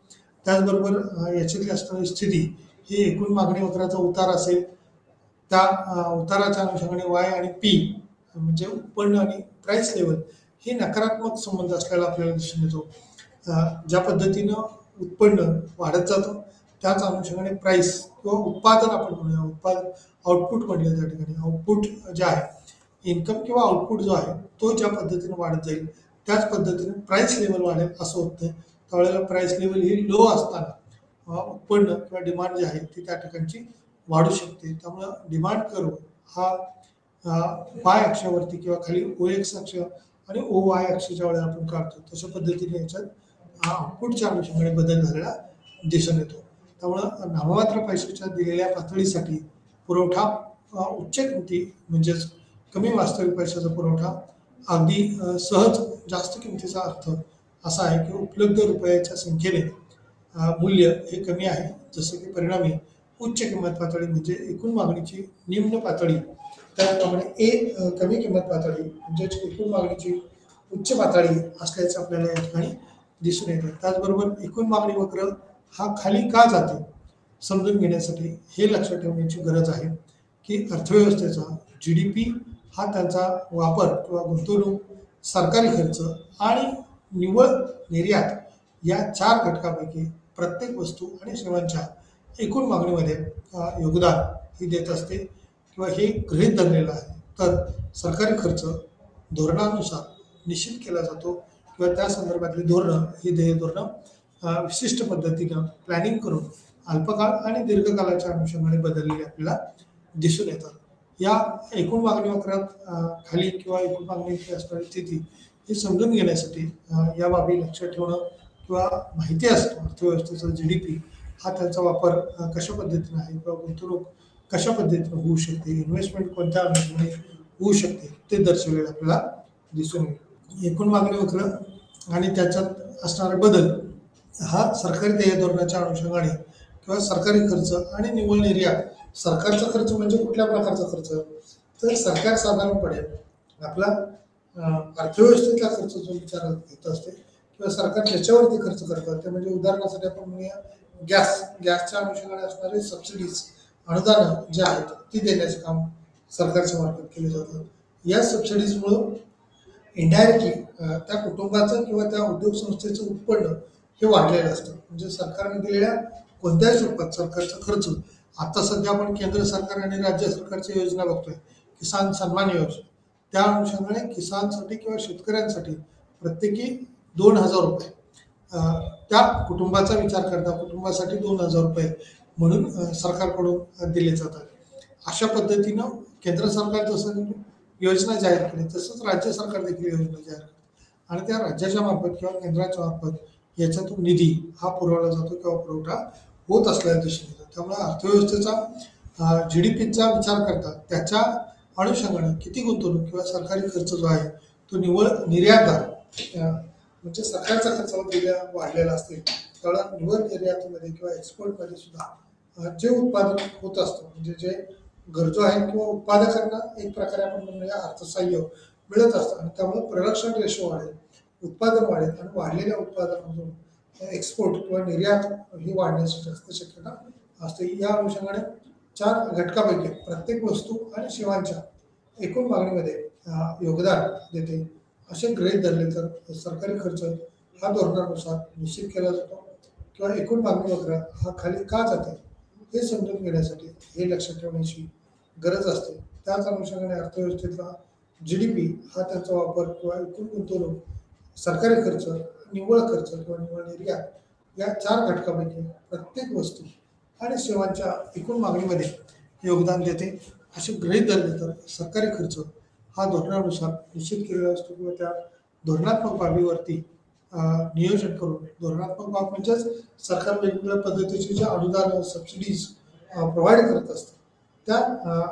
त्याचबरोबर याच्यातली असणारी स्थिती ही एकूण मागणी वक्राचा उतार असेल, त्या उताराच्या अनुषंगाने वाय आणि पी म्हणजे उत्पन्न आणि प्राइस लेवल हे नकारात्मक संबंध असलेला आपल्याला दिसून येतो. ज्या पद्धतीनं उत्पन्न वाढत जातं त्याच अनुषंगाने प्राइस किंवा उत्पादन आपण म्हणूया, उत्पादन आउटपुट म्हणलं त्या ठिकाणी, आउटपुट जे आहे इन्कम किंवा आउटपुट जो आहे तो ज्या पद्धतीने वाढत जाईल त्याच पद्धतीने प्राइस लेवल वाढेल असं होतं. त्यावेळेला प्राइस लेवल ही लो असताना उत्पन्न किंवा डिमांड जी आहे ती त्या ठिकाणची वाढू शकते. त्यामुळं डिमांड कर्व हा वाय अक्षावरती किंवा खाली OX अक्ष आणि OY अक्षाच्या वेळेला आपण काढतो तशा पद्धतीने याच्यात आउटपुटच्या अनुषंगाने बदल झालेला दिसून येतो. त्यामुळं नाममात्र पैशाच्या दिलेल्या पातळीसाठी पुरवठा उच्च किमती म्हणजेच कमी वास्तविक पैशाचा पुरवठा अगदी सहज जास्त किमतीचा अर्थ असा आहे की उपलब्ध रुपयाच्या संख्येने मूल्य हे कमी आहे, जसं की परिणामी उच्च किंमत पातळी म्हणजे एकूण मागणीची निम्न पातळी, त्याचप्रमाणे कमी किंमत पातळी म्हणजेच एकूण मागणीची उच्च पातळी असल्याचं आपल्याला या ठिकाणी दिसून येतं. त्याचबरोबर एकूण मागणी वक्र हा खाली का जाते समजून घेण्यासाठी हे लक्षात ठेवण्याची गरज आहे की अर्थव्यवस्थेचा GDP हा त्यांचा वापर किंवा गुंतवणूक, सरकारी खर्च आणि निव्वळ निर्यात या 4 घटकापैकी प्रत्येक वस्तू आणि सेवांच्या एकूण मागणीमध्ये योगदान ही देत असते किंवा हे गृहीत धरलेलं आहे. तर सरकारी खर्च धोरणानुसार निश्चित केला जातो किंवा त्या संदर्भातली धोरणं ही ध्येय धोरणं विशिष्ट पद्धतीनं प्लॅनिंग करून अल्पकाळ आणि दीर्घकाळाच्या अनुषंगाने बदललेली आपल्याला दिसून येतात. या एकूण मागणी वक्रात खाली किंवा एकूण मागणीची असणारी स्थिती हे समजून घेण्यासाठी या बाबी लक्षात ठेवणं किंवा माहिती असतं अर्थव्यवस्थेचा GDP हा त्यांचा वापर कशा पद्धतीने आहे किंवा गुंतवणूक कशा पद्धतीने होऊ शकते, इन्व्हेस्टमेंट कोणत्या अनुषंगाने होऊ शकते ते दर्शवलेलं आपल्याला दिसून येईल. एकूण मागणी वक्र आणि त्याच्यात असणारा बदल हा सरकारी ध्येय धोरणाच्या अनुषंगाने किंवा सरकारी खर्च आणि निव्वळ निर्यात. सरकारचा खर्च म्हणजे कुठल्या प्रकारचा खर्च, तर सरकार साधारणपणे आपला अर्थव्यवस्थेतला खर्च जो विचारात घेत असते किंवा सरकार ज्याच्यावरती खर्च करतात ते म्हणजे उदाहरणासाठी आपण म्हणूया गॅसच्या अनुषंगाने असणारे सबसिडीज, अनुदान जे आहेत ती देण्याचे काम सरकारच्या मार्फत केले जातं. या सबसिडीजमुळं इनडायरेक्टली त्या कुटुंबाचं किंवा त्या उद्योग संस्थेचं उत्पन्न हे वाढलेलं असतं. म्हणजे सरकारने दिलेल्या कोणत्याही स्वरूपात सरकारचा खर्च, आता सध्या आपण केंद्र सरकार आणि राज्य सरकारच्या योजना बघतोय, किसान सन्मान योजना, त्या अनुषंगाने किसानसाठी किंवा शेतकऱ्यांसाठी प्रत्येकी 2,000 रुपये त्या कुटुंबाचा विचार करता कुटुंबासाठी 2,000 रुपये म्हणून सरकारकडून दिले जातात. अशा पद्धतीनं केंद्र सरकार जसं योजना जाहीर केली तसंच राज्य सरकार देखील योजना जाहीर करते आणि त्या राज्याच्या मार्फत किंवा केंद्राच्या मार्फत याच्यातून निधी हा पुरवला जातो किंवा पुरवठा होत असल्याचं दिसून येतं. त्यामुळे अर्थव्यवस्थेचा GDPचा विचार करता त्याच्या अनुषंगाने किती गुंतवणूक किंवा सरकारी खर्च जो आहे तो निव्वळ निर्यातदार म्हणजे सरकारचा खर्च वाढलेला असतील त्यामुळे निव्वळ निर्यातीमध्ये किंवा एक्सपोर्टमध्ये सुद्धा जे उत्पादन होत असतं म्हणजे जे गरजू आहेत किंवा उत्पादकांना एक प्रकारे आपण म्हणूया अर्थसहाय्य मिळत असतं आणि त्यामुळे प्रोडक्शन रेशो वाढेल, उत्पादन वाढेल आणि वाढलेल्या उत्पादनामधून एक्सपोर्ट किंवा निर्यात ही वाढण्याची जास्त शक्यता असते. या अनुषंगाने 4 घटकापैकी प्रत्येक वस्तू आणि सेवांच्या एकूण मागणीमध्ये योगदान देते असे गृहीत धरले तर सरकारी खर्च हा धोरणानुसार निश्चित केला जातो किंवा एकूण मागणी वक्र हा खाली का जाते हे समजून घेण्यासाठी हे लक्षात ठेवण्याची गरज असते. त्याच अनुषंगाने अर्थव्यवस्थेतला GDP हा त्याचा वापर किंवा एकूण गुंतवणूक, सरकारी खर्च, निव्वळ खर्च किंवा निव्वळ निर्यात या 4 घटकापैकी प्रत्येक वस्तू आणि सेवांच्या एकूण मागणीमध्ये योगदान देते असे गृहीत धरले तर सरकारी खर्च हा धोरणानुसार निश्चित केलेला असतो किंवा त्या धोरणात्मक बाबीवरती नियोजन करून धोरणात्मक बाब म्हणजेच सरकार वेगवेगळ्या पद्धतीचे जे अनुदान सबसिडीज प्रोव्हाइड करत असतं त्या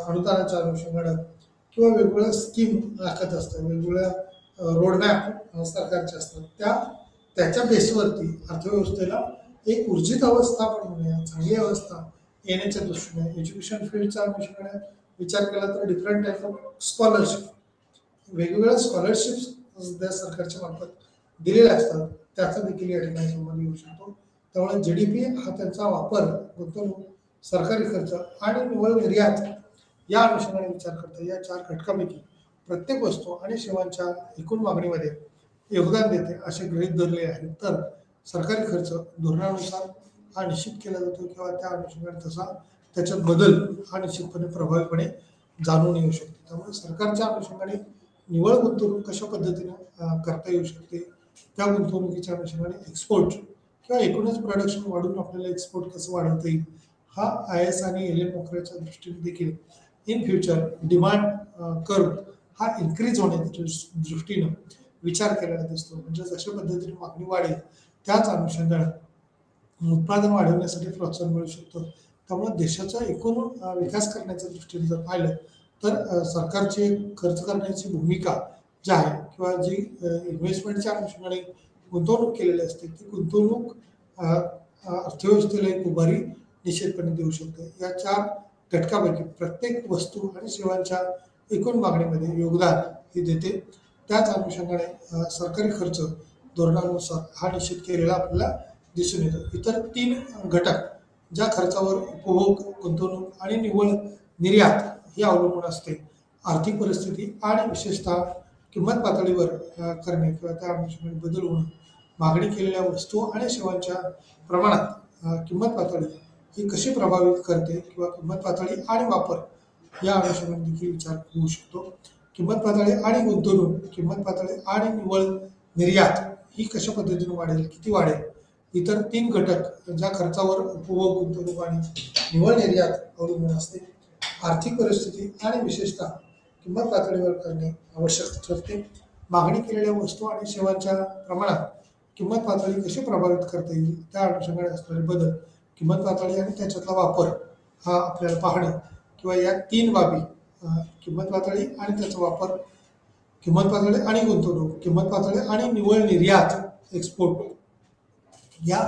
अनुदानाच्या अनुषंगानं किंवा वेगवेगळ्या स्कीम आखत असतात, वेगवेगळ्या रोडमॅप सरकारचे असतात त्याच्या बेसवरती अर्थव्यवस्थेला एक ऊर्जित अवस्था आपण म्हणूया चांगली अवस्था येण्याच्या दृष्टीने एज्युकेशन फील्डच्या अनुषंगाने विचार केला तर डिफरंट टाईप ऑफ स्कॉलरशिप वेगवेगळ्या स्कॉलरशिप्स त्या सरकारच्या मार्फत दिलेल्या असतात त्याचा देखील या ठिकाणी संबंध येऊ शकतो. त्यामुळे GDP हा त्यांचा वापर गुंतवणूक, सरकारी खर्च आणि निव्वळ निर्यात या अनुषंगाने विचार करता या 4 घटकापैकी प्रत्येक वस्तू आणि सेवांच्या एकूण मागणीमध्ये योगदान देते असे गृहीत धरले आहे तर सरकारी खर्च धोरणानुसार हा निश्चित केला जातो किंवा त्या अनुषंगाने तसा त्याच्यात बदल हा निश्चितपणे प्रभावीपणे जाणून येऊ शकतो. त्यामुळे सरकारच्या अनुषंगाने निव्वळ गुंतवणूक कशा पद्धतीने करता येऊ शकते त्या गुंतवणुकीच्या अनुषंगाने एक्सपोर्ट किंवा एकूणच प्रोडक्शन वाढून आपल्याला एक्सपोर्ट कसं वाढवता येईल हा IS आणि LM नोकऱ्याच्या दृष्टीने देखील इन फ्युचर डिमांड कर्व हा इन्क्रीज होण्याच्या दृष्टीनं विचार केलेला दिसतो. म्हणजे जशा पद्धतीने मागणी वाढेल त्याच अनुषंगाने उत्पादन वाढवण्यासाठी प्रोत्साहन मिळू शकतं. त्यामुळे देशाचा एकूण विकास करण्याच्या दृष्टीने जर पाहिलं तर सरकारची खर्च करण्याची भूमिका जी आहे किंवा जी इन्व्हेस्टमेंटच्या अनुषंगाने गुंतवणूक केलेली असते ती गुंतवणूक अर्थव्यवस्थेला एक उभारी निश्चितपणे देऊ शकते. या 4 घटकापैकी प्रत्येक वस्तू आणि सेवांच्या एकूण मागणीमध्ये योगदान हे देते. त्याच अनुषंगाने सरकारी खर्च धोरणानुसार हा निश्चित केलेला आपल्याला दिसून येतो. इतर 3 घटक ज्या खर्चावर उपभोग, गुंतवणूक आणि निव्वळ निर्यात ही अवलंबून असते. आर्थिक परिस्थिती आणि विशेषतः किंमत पातळीवर करणे किंवा त्या अनुषंगाने बदल होणं, मागणी केलेल्या वस्तू आणि सेवांच्या प्रमाणात किंमत पातळी ही कशी प्रभावित करते किंवा किंमत पातळी आणि वापर या अनुषंगाने देखील विचार होऊ शकतो. किंमत पातळी आणि गुंतवणूक, किंमत पातळी आणि निव्वळ निर्यात ही कशा पद्धतीने वाढेल, किती वाढेल, इतर 3 घटक ज्या खर्चावर उपभोग, गुंतवणूक आणि निव्वळ निर्यात अवलंबून असते. आर्थिक परिस्थिती आणि विशेषतः किंमत पातळीवर करणे आवश्यक ठरते. मागणी केलेल्या वस्तू आणि सेवांच्या प्रमाणात किंमत पातळी कशी प्रभावित करता येईल त्या अनुषंगाने असणारे बदल, किंमत पातळी आणि त्याच्यातला वापर हा आपल्याला पाहणं किंवा या 3 बाबी किंमत पातळी आणि त्याचा वापर, किंमत पातळी आणि गुंतवणूक, किंमत पातळी आणि निव्वळ निर्यात एक्सपोर्ट या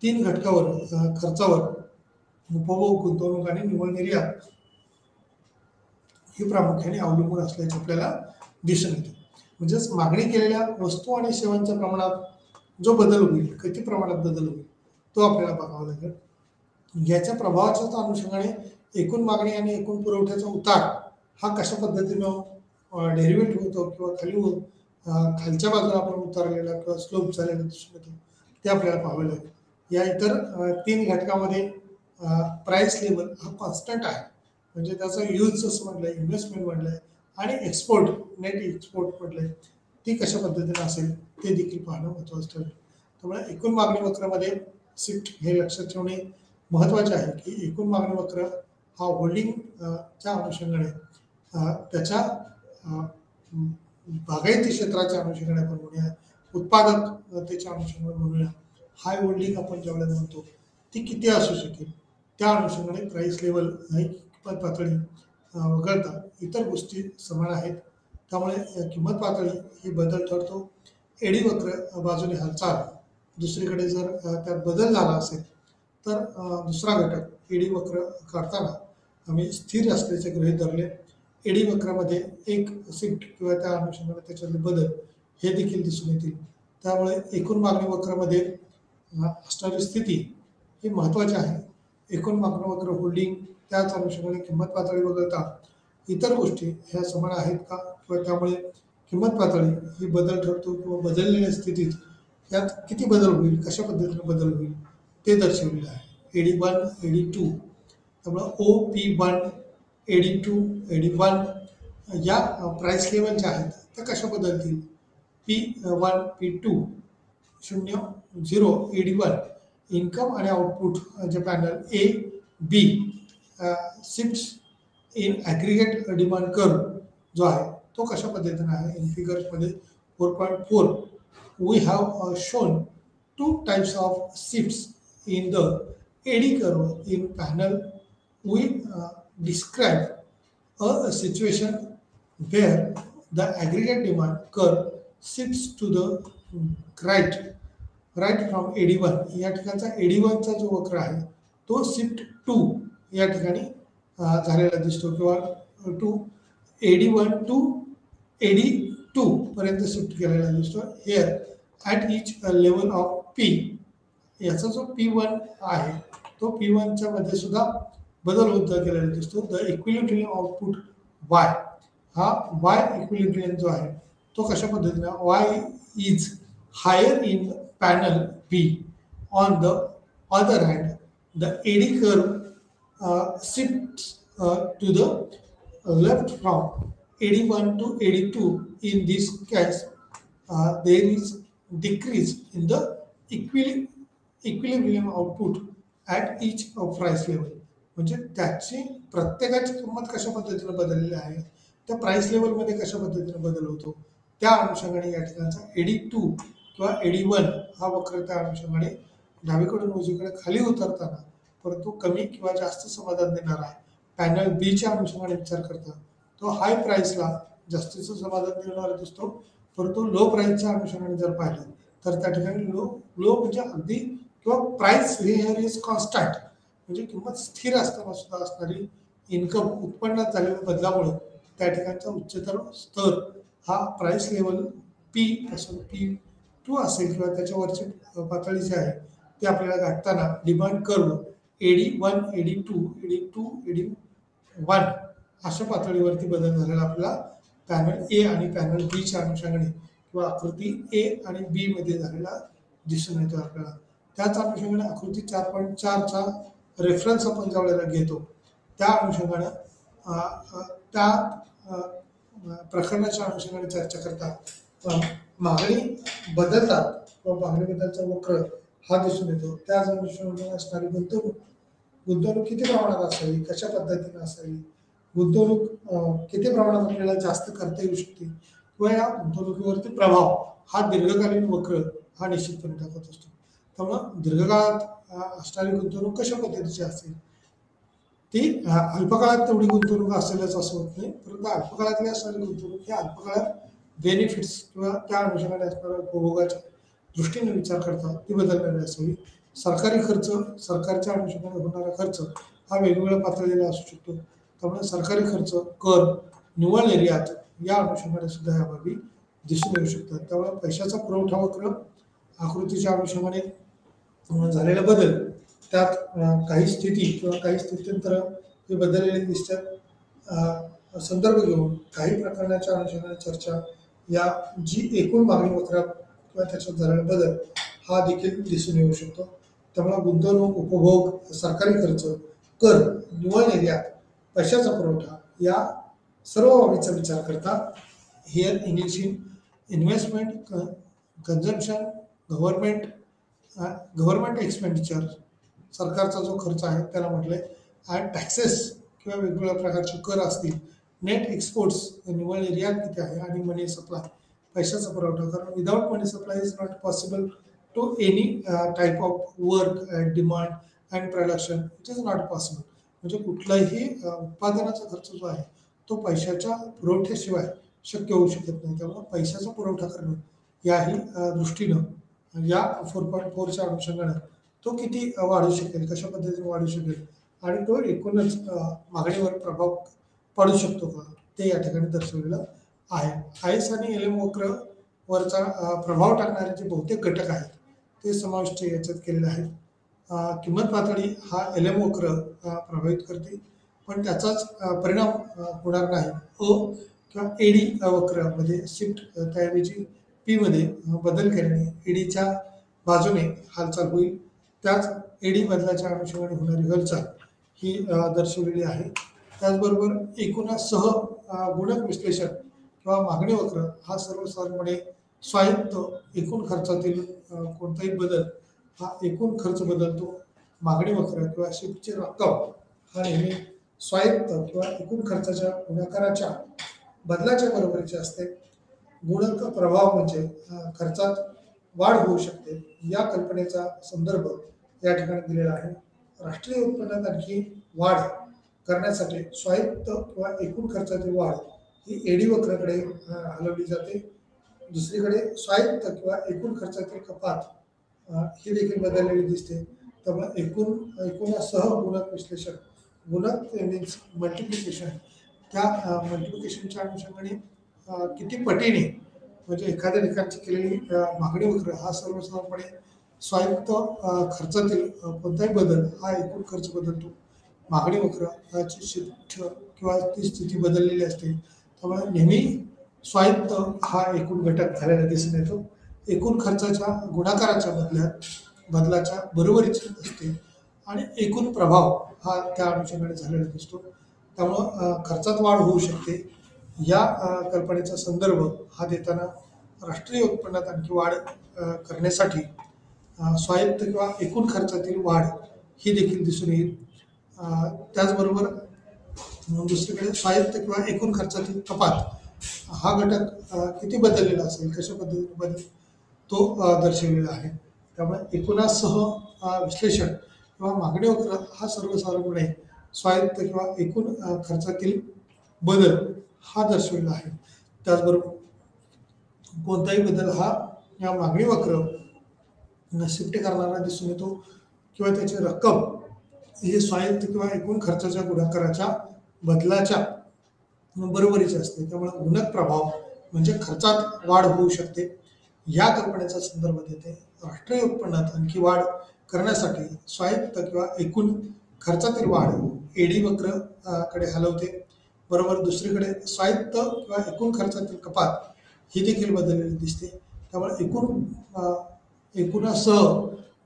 3 घटकावर खर्चावर उपभोग, गुंतवणूक आणि निव्वळ निर्यात ही प्रामुख्याने अवलंबून असल्याचे आपल्याला दिसून येते. म्हणजेच मागणी केलेल्या वस्तू आणि सेवांच्या प्रमाणात जो बदल होईल, किती प्रमाणात बदल होईल तो आपल्याला बघावा लागेल. याच्या प्रभावाच्या अनुषंगाने एकूण मागणी आणि एकूण पुरवठ्याचा उतार हा कशा पद्धतीनं डेरिव्हेट होतो किंवा खालच्या बाजूला आपण उतारलेला किंवा स्लोप झालेला दिसून येतो ते आपल्याला पाहावं लागेल. या इतर 3 घटकामध्ये प्राइस लेवल हा कॉन्स्टंट आहे म्हणजे त्याचा यूज जसं म्हटलंय, इन्व्हेस्टमेंट म्हटलंय आणि एक्सपोर्ट नेट एक्सपोर्ट म्हटले ती कशा पद्धतीने असेल ते देखील पाहणं महत्त्वाचं ठरेल. त्यामुळे एकूण मागणी वक्रामध्ये शिफ्ट हे लक्षात ठेवणे महत्त्वाचे आहे की एकूण मागणी वक्र हा होल्डिंग च्या अनुषंगाने त्याच्या बागायती क्षेत्राच्या अनुषंगाने आपण म्हणूया, उत्पादकतेच्या अनुषंगाने म्हणूया, हाय होल्डिंग आपण ज्यावेळेला म्हणतो ती किती असू शकेल त्या अनुषंगाने प्राइस लेवल ही किंमत पातळी वगळता इतर गोष्टी समान आहेत. त्यामुळे किंमत पातळी ही बदल ठरतो. एडी वक्र बाजूने हालचाल, दुसरीकडे जर त्यात बदल झाला असेल तर दुसरा घटक एडी वक्र काढताना आम्ही स्थिर असल्याचे गृहीत धरले. एडी वक्रामध्ये एक शिफ्ट किंवा त्या अनुषंगाने त्याच्यातले बदल हे देखील दिसून येतील. त्यामुळे एकूण मागणी वक्रामध्ये असणारी स्थिती ही महत्त्वाची आहे. एकूण मागणी वक्र होल्डिंग त्याच अनुषंगाने किंमत पातळी वगळता इतर गोष्टी ह्या समान आहेत का किंवा त्यामुळे किंमत पातळी ही बदल ठरतो किंवा बदललेल्या स्थितीत यात किती बदल होईल, कशा पद्धतीने बदल होईल ते दर्शवलेलं आहे. एडी 1 एडी 2 त्यामुळे OP1 एडी 2 एडी 1 या प्राइस लेवल ज्या आहेत त्या कशा बदलतील. P1 P2 0 एडी 1 इन्कम आणि आउटपुट जे panel A B shifts in aggregate demand curve जो आहे तो कशा पद्धतीने आहे. इन फिगर्समध्ये 4.4 we have shown 2 types of shifts in the AD curve. In panel we describe a situation where the aggregate demand curve shifts to the right from AD1. या ठिकाणचा AD1 चा जो वक्र आहे तो शिफ्ट 2 या ठिकाणी झालेला दिसतो किंवा टू AD1 टू AD2 पर्यंत शिफ्ट केलेला दिसतो. Hair at each level of P याचा जो P1 आहे तो P1 च्या मध्ये सुद्धा बदल होत गेलेला दिसतो. द इक्विलिब्रियम आउटपुट Y हा Y इक्विलिब्रियम जो आहे तो कशा पद्धतीने Y is higher in panel B. On the other hand the AD curve shifts to the left from AD1 to AD2. In this case there is decrease in the equilibrium output at each price level. म्हणजे त्याची प्रत्येकाची किंमत कशा पद्धतीने बदललेली आहे त्या price लेवलमध्ये कशा पद्धतीने बदल होतो त्या अनुषंगाने या ठिकाणचा AD2 किंवा AD1 हा वक्र त्या अनुषंगाने डावीकडून उजवीकडे खाली उतरताना परंतु कमी किंवा जास्त समाधान देणारा पॅनल B च्या अनुषंगाने विचार करता तो हाय प्राइसला जास्तीचं समाधान देणारा दिसतो. परंतु लो प्राइसच्या अनुषंगाने जर पाहिलं तर त्या ठिकाणी लो म्हणजे अगदी किंवा प्राइस हिअर इज कॉन्स्टंट म्हणजे किंमत स्थिर असताना सुद्धा असणारी इन्कम उत्पन्नात झालेल्या बदलामुळे त्या ठिकाणचा उच्चतर स्तर हा प्राइस लेवल P पासून P2 असेल किंवा त्याच्यावरची पातळी जी आहे ती आपल्याला गाठताना demand curve AD1 AD2 AD2 AD1 अशा पातळीवरती बदल झालेला आपल्याला पॅनल A आणि पॅनल B च्या अनुषंगाने किंवा आकृती A आणि B मध्ये झालेला दिसून येतो आपल्याला. त्याच अनुषंगाने आकृती 4.4 चा रेफरन्स आपण ज्या वेळेला घेतो त्या अनुषंगाने त्या प्रकरणाच्या अनुषंगाने चर्चा करता मागणी बदलतात किंवा मागणीबद्दलचा वक्र हा दिसून येतो. त्याच अनुषंगाने असणारी गुंतवणूक किती प्रमाणात असावी, कशा पद्धतीने असावी, गुंतवणूक किती प्रमाणात आपल्याला जास्त करता येऊ शकते किंवा या गुंतवणुकीवरती प्रभाव हा दीर्घकालीन वक्र हा निश्चितपणे टाकत असतो. त्यामुळं दीर्घकाळात असणारी गुंतवणूक कशा पद्धतीची असेल ती अल्पकाळात तेवढी गुंतवणूक असेलच असं होत नाही, परंतु अल्पकाळातली असणारी गुंतवणूक ही अल्पकाळात बेनिफिट्स किंवा त्या अनुषंगाने असणाऱ्या उपभोगाच्या दृष्टीने विचार करता ती बदलणारी असावी. सरकारी खर्च, सरकारच्या अनुषंगाने होणारा खर्च हा वेगवेगळ्या पातळीला असू शकतो. त्यामुळे सरकारी खर्च, कर, निव्वळ निर्यात या अनुषंगाने सुद्धा या बाबी दिसून येऊ शकतात. त्यामुळे पैशाचा पुरवठा वक्र आकृतीच्या अनुषंगाने झालेला बदल त्यात काही स्थिती किंवा काही स्थित्यंतर हे बदललेले दिसतात. संदर्भ घेऊन काही प्रकरणाच्या अनुषंगाने चर्चा या जी एकूण मागणी वक्रात किंवा त्याच्यात झालेला बदल हा देखील दिसून येऊ शकतो. त्यामुळे गुंतवणूक, उपभोग, सरकारी खर्च, कर, निव्वळ निर्यात, पैशाचा पुरवठा या सर्व बाबींचा विचार करता here English in investment, consumption, government government expenditure, सरकारचा जो खर्च आहे त्याला म्हटलंय, अँड टॅक्सेस किंवा वेगवेगळ्या प्रकारचे कर असतील, नेट एक्सपोर्ट्स निव्वळ निर्यात किती आहे, आणि मनी सप्लाय पैशाचा पुरवठा. कारण without money supply is not possible to any type of work and demand and production, it is not possible. म्हणजे कुठलाही उत्पादनाचा खर्च जो आहे तो पैशाच्या पुरवठ्याशिवाय शक्य होऊ शकत नाही. त्यामुळे पैशाचा पुरवठा करणं याही दृष्टीनं या 4.4च्या अनुषंगानं तो किती वाढू शकेल, कशा पद्धतीने वाढू शकेल, आणि तो एकूणच मागणीवर प्रभाव पडू शकतो का, ते या ठिकाणी दर्शवलेलं आहे. आयएस आणि एलएम वक्र वरचा प्रभाव टाकणारे जे बहुतेक घटक आहेत ते समाविष्ट याच्यात केलेले आहेत. किंमत पातळी हा एलएम वक्र प्रभावित करते, पण त्याचाच परिणाम होणार नाही. किंवा एडी वक्रामध्ये शिफ्ट त्याऐवजी पी मध्ये बदल केल्याने एडीच्या बाजूने हालचाल होईल. त्याच एडी बदलाच्या अनुषंगाने होणारी हालचाल ही दर्शवलेली आहे. त्याचबरोबर एकूणासह गुणक विश्लेषण किंवा मागणी वक्र हा सर्वसाधारणपणे स्वायत्त एकूण खर्चातील कोणताही बदल हा एकूण खर्च बदलतो. मागणी वक्र किंवा शिफ्टची रक्कम हा नेहमी स्वायत्त किंवा एकूण खर्चाच्या गुणाकाराच्या बदलाच्या बरोबरीचे असते. गुणक प्रभाव म्हणजे खर्चात वाढ होऊ शकते, या कल्पनेचा संदर्भ या ठिकाणी दिलेला आहे. राष्ट्रीय उत्पन्नात आणखी वाढ करण्यासाठी स्वायत्त किंवा एकूण खर्चातील वाढ ही एडी वक्राकडे हलवली जाते. दुसरीकडे स्वायत्त किंवा एकूण खर्चातील कपात ही देखील बदललेली दिसते. त्यामुळे एकूणासह गुणक विश्लेषण, गुणक मीन्स मल्टिप्लिकेशन, त्या मल्टिप्लिकेशनच्या अनुषंगाने किती पटीने म्हणजे एखाद्या ठिकाणची केलेली मागणी वक्र हा सर्वसाधारणपणे स्वायत्त खर्चातील कोणताही बदल हा एकूण खर्च बदलतो. मागणी वक्राची शिफ्ट किंवा ती स्थिती बदललेली असते, त्यामुळे नेहमी स्वायत्त हा एकूण घटक झालेला दिसून येतो. एकूण खर्चाच्या गुणाकाराच्या बदलाच्या बरोबरीची असते आणि एकूण प्रभाव हा त्या अनुषंगाने झालेला दिसतो. त्यामुळं खर्चात वाढ होऊ शकते. या कल्पनेचा संदर्भ हा देताना राष्ट्रीय उत्पन्नात आणखी वाढ करण्यासाठी स्वायत्त किंवा एकूण खर्चातील वाढ ही देखील दिसून येईल. त्याचबरोबर दुसरीकडे स्वायत्त किंवा एकूण खर्चातील कपात हा घटक किती बदललेला असेल, कशा पद्धतीने बदल तो दर्शवलेला आहे. त्यामुळे एकूणासह विश्लेषण किंवा मागणी वक्र हा सर्वसाधारणपणे स्वायत्त किंवा एकूण खर्चातील बदल हा दर्शवलेला आहे. त्याचबरोबर कोणताही बदल हा या मागणी वक्र शिफ्ट करणारा दिसून येतो किंवा त्याची रक्कम ही स्वायत्त किंवा एकूण खर्चाच्या गुणाकाराच्या बदलाच्या बरोबरीची असते. त्यामुळे गुणक प्रभाव म्हणजे खर्चात वाढ होऊ शकते. या कल्पनेचा संदर्भ देते. राष्ट्रीय उत्पन्नात आणखी वाढ करण्यासाठी स्वायत्त किंवा एकूण खर्चातील वाढ एडी वक्र कडे हलवते. बरोबर दुसरीकडे स्वायत्त किंवा एकूण खर्चातील कपात ही देखील बदललेली दिसते. त्यामुळे एकूणासह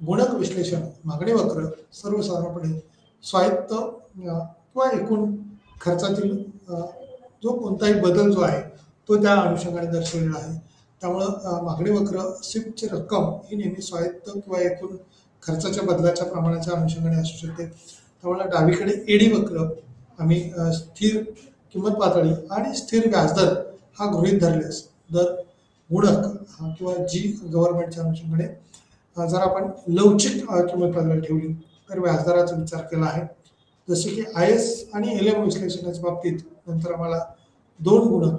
गुणक विश्लेषण मागणी वक्र सर्वसाधारणपणे स्वायत्त किंवा एकूण खर्चातील जो कोणताही बदल जो आहे तो त्या अनुषंगाने दर्शवलेला आहे. त्यामुळं मागणी वक्र शिफ्टची रक्कम ही नेहमी स्वायत्त किंवा एकूण खर्चाच्या बदलाच्या प्रमाणाच्या अनुषंगाने असू शकते. त्यामुळे डावीकडे एडी वक्र आम्ही स्थिर किंमत पातळी आणि स्थिर व्याजदर हा गृहीत धरल्यास दर गुणक किंवा जी गव्हर्नमेंटच्या अनुषंगाने जर आपण लवचिक किंमत पातळी ठेवली तर व्याजदराचा विचार केला आहे. जसे की आयएस आणि एलएम विश्लेषणाच्या बाबतीत नंतर आम्हाला 2 गुणक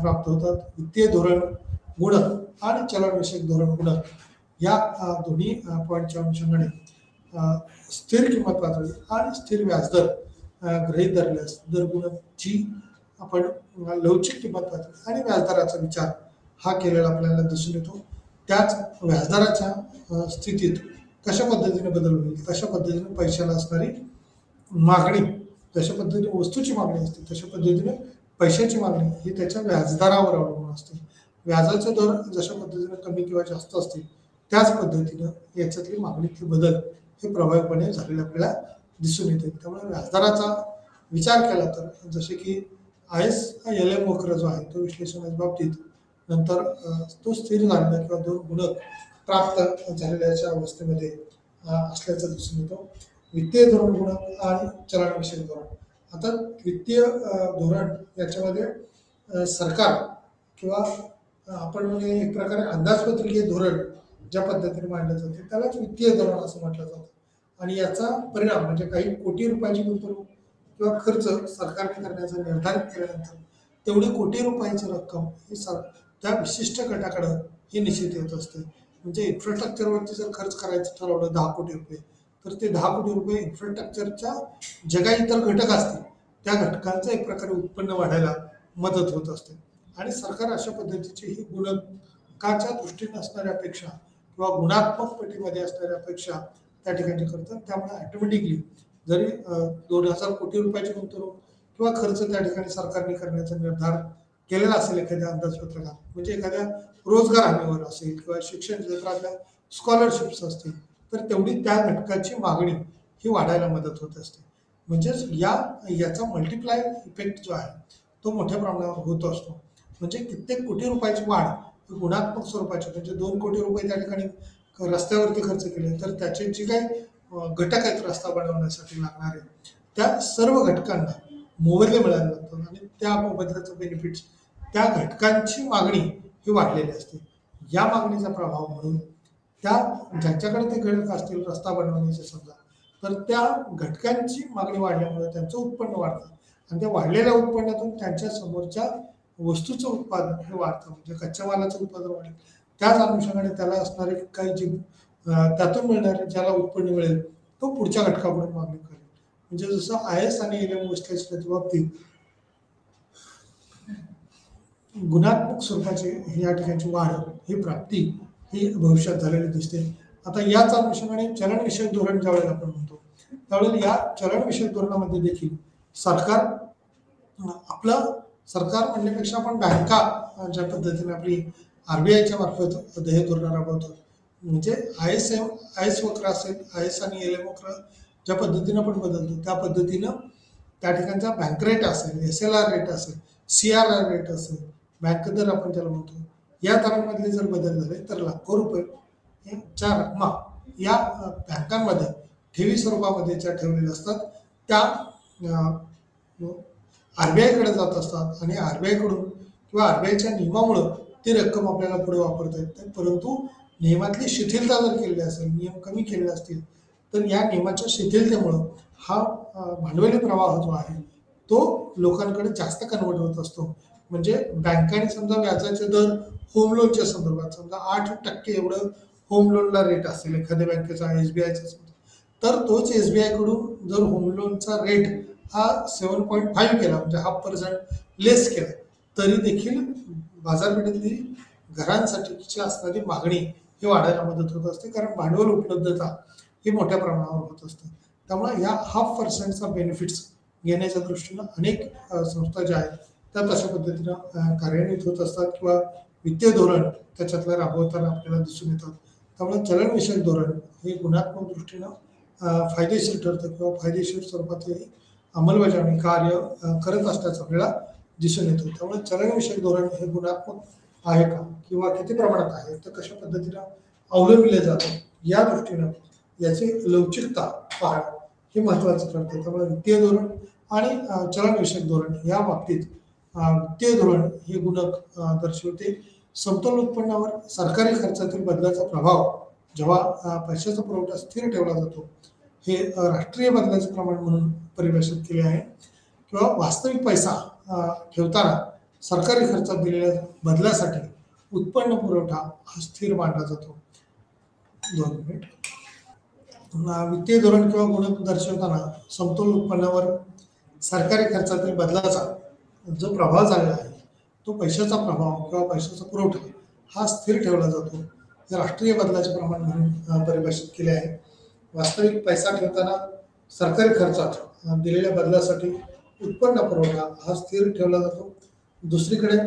प्राप्त होतात, वित्तीय धोरण गुणक आणि चलनविषयक धोरण गुणक. या दोन्ही पॉईंटच्या अनुषंगाने स्थिर किंमत पातळी आणि स्थिर व्याजदर गृहीत धरल्यास दर गुणक जी आपण लवचिक किंमत पातळी आणि व्याजदराचा विचार हा केलेला आपल्याला दिसून येतो. त्याच व्याजदराच्या स्थितीत कशा पद्धतीने बदल होईल, कशा पद्धतीने पैशाला असणारी मागणी, जशा पद्धतीने वस्तूची मागणी असते तशा पद्धतीने पैशाची मागणी ही त्याच्या व्याजदरावर अवलंबून असते. व्याजाचे दर जशा पद्धतीने कमी किंवा जास्त असतील त्याच पद्धतीनं याच्यातली मागणीतले बदल हे प्रभावीपणे झालेले आपल्याला दिसून येते. त्यामुळे व्याजदराचा विचार केला तर जसे की ISLM वक्र जो आहे तो विश्लेषणाच्या बाबतीत नंतर तो स्थिर झालेला किंवा दोन गुणक प्राप्त झालेल्याच्या अवस्थेमध्ये असल्याचं दिसून येतो. वित्तीय धोरण गुणक आणि चलनविषयक धोरण. आता वित्तीय धोरण याच्यामध्ये सरकार किंवा आपण म्हणजे एक प्रकारे अंदाजपत्रकीय धोरण ज्या पद्धतीने मांडलं जाते त्यालाच वित्तीय धोरण असं म्हटलं जातं. आणि याचा परिणाम म्हणजे काही कोटी रुपयाची गुंतवणूक किंवा खर्च सरकारने करण्याचा निर्धारित केल्यानंतर तेवढी कोटी रुपयाची रक्कम ही त्या विशिष्ट गटाकडे हे निश्चित येत असते. म्हणजे इन्फ्रास्ट्रक्चरवरती जर खर्च करायचं ठरवलं 10 कोटी रुपये, तर ते 10 कोटी रुपये इन्फ्रास्ट्रक्चरच्या जे काही इतर घटक असतील त्या घटकांचं एक प्रकारे उत्पन्न वाढायला मदत होत असते. आणि सरकार अशा पद्धतीची ही गुणकाच्या दृष्टीने असणाऱ्या अपेक्षा किंवा गुणात्मक पटीमध्ये असणाऱ्या अपेक्षा त्या ठिकाणी करतात. त्यामुळे ऑटोमॅटिकली जरी 2000 कोटी रुपयाची गुंतवणूक किंवा खर्च त्या ठिकाणी सरकारने करण्याचा निर्धार केलेला असेल एखाद्या अंदाजपत्रकात, म्हणजे एखाद्या रोजगार हमीवर असेल किंवा शिक्षण क्षेत्रातल्या स्कॉलरशिप्स असतील, तर तेवढी त्या घटकाची मागणी ही वाढायला मदत होत असते. म्हणजेच याचा मल्टिप्लाय इफेक्ट जो आहे तो मोठ्या प्रमाणावर होत असतो. म्हणजे कित्येक कोटी रुपयाची वाढ ही गुणात्मक स्वरूपाची, म्हणजे 2 कोटी रुपये त्या ठिकाणी रस्त्यावरती खर्च केले तर त्याचे जे काही घटक आहेत रस्ता बनवण्यासाठी लागणारे त्या सर्व घटकांना मोबदले मिळायला लागतात आणि त्या मोबदल्याचं बेनिफिट्स त्या घटकांची मागणी ही वाढलेली असते. या मागणीचा प्रभाव म्हणून त्या ज्यांच्याकडे ते घटक असतील रस्ता बनवण्याचे समजा, तर त्या घटकांची मागणी वाढल्यामुळे त्यांचं उत्पन्न वाढतं आणि त्या वाढलेल्या उत्पन्नातून त्यांच्या समोरच्या वस्तूचं उत्पादन हे वाढतं. म्हणजे कच्च्या मालाचं उत्पादन वाढेल, त्याच अनुषंगाने त्याला असणारे काही जे त्यातून मिळणारे ज्याला उत्पन्न मिळेल तो पुढच्या घटकाकडून मागणी करेल. म्हणजे जसं IS आणि LM विश्लेषणाच्या बाबतीत गुणात्मक स्वरूपाची या ठिकाणची वाढ ही प्राप्ती ही भविष्यात झालेली दिसते. आता याच अनुषंगाने चलनविषयक धोरण ज्यावेळेला आपण म्हणतो त्यावेळेला या चलनविषयक धोरणामध्ये देखील सरकार सरकार म्हणण्यापेक्षा आपण बँका ज्या पद्धतीने आपली RBIच्या मार्फत ध्येय धोरण राबवतात, म्हणजे IS वक्र असेल, IS आणि LM वक्र ज्या पद्धतीनं आपण बदलतो त्या पद्धतीनं त्या ठिकाणचा बँक रेट असेल, SLR रेट असेल, CRR रेट असेल, बँक दर आपण त्याला म्हणतो, या दरांमधले जर बदल झाले तर लाखो रुपये च्या रकमा या बँकांमध्ये ठेवी स्वरूपामध्ये ज्या ठेवलेल्या असतात त्या RBIकडे जात असतात आणि RBI कडून किंवा RBIच्या नियमामुळं ती रक्कम आपल्याला पुढे वापरता येते. परंतु नियमातली शिथिलता जर केली असेल, नियम कमी केले असतील, तर या नियमाच्या शिथिलतेमुळं हा भांडवली प्रवाह जो आहे तो लोकांकडे जास्त कन्वर्ट होत असतो. म्हणजे बँकांनी समजा व्याजाचे दर होम लोनच्या संदर्भात समजा 8% एवढं होम लोनला रेट असेल एखाद्या बँकेचा, SBIचा समजा, तर तोच SBI कडून जर होम लोनचा रेट हा 7.5 केला म्हणजे 0.5% लेस केला, तरी देखील बाजारपेठेतली घरांसाठीची असणारी मागणी ही वाढायला मदत होत असते, कारण भांडवल उपलब्धता ही मोठ्या प्रमाणावर होत असते. त्यामुळे या 0.5%चा बेनिफिट्स घेण्याच्या दृष्टीनं अनेक संस्था ज्या आहेत त्या तशा पद्धतीनं कार्यान्वित होत असतात किंवा वित्तीय धोरण त्याच्यातलं राबवताना आपल्याला दिसून येतात. त्यामुळे चलनविषयक धोरण हे गुणात्मक दृष्टीनं फायदेशीर ठरतं किंवा फायदेशीर स्वरूपातही अंमलबजावणी कार्य करत असल्याचं आपल्याला दिसून येतो. त्यामुळे चलनविषयक धोरण हे गुणात्मक आहे का किंवा किती प्रमाणात आहे, तर कशा पद्धतीनं अवलंबिले जातं या दृष्टीनं याची लवचिकता पाहणं हे महत्त्वाचं ठरतं. त्यामुळे वित्तीय धोरण आणि चलनविषयक धोरण या बाबतीत वित्तीय धोरण हे गुणक दर्शवते समतोल उत्पन्नावर सरकारी खर्चातील बदलाचा प्रभाव जेव्हा पैशाचा पुरवठा स्थिर ठेवला जातो हे राष्ट्रीय बदलाचे प्रमाण म्हणून परिभाषित केले आहे. किंवा वास्तविक पैसा ठेवताना सरकारी खर्चात दिलेल्या बदलासाठी उत्पन्न पुरवठा हा स्थिर मानला जातो. 2 मिनिट. वित्तीय धोरण किंवा गुणक दर्शवताना समतोल उत्पन्नावर सरकारी खर्चातील बदलाचा जो प्रभाव झालेला आहे तो पैशाचा प्रभाव किंवा पैशाचा पुरवठा हा स्थिर ठेवला जातो. हे राष्ट्रीय बदलाचे प्रमाण म्हणून परिभाषित केले आहे. वास्तविक पैसा ठेवताना सरकारी खर्चात दिलेल्या बदलासाठी उत्पन्न पुरवठा हा स्थिर ठेवला जातो. दुसरीकडे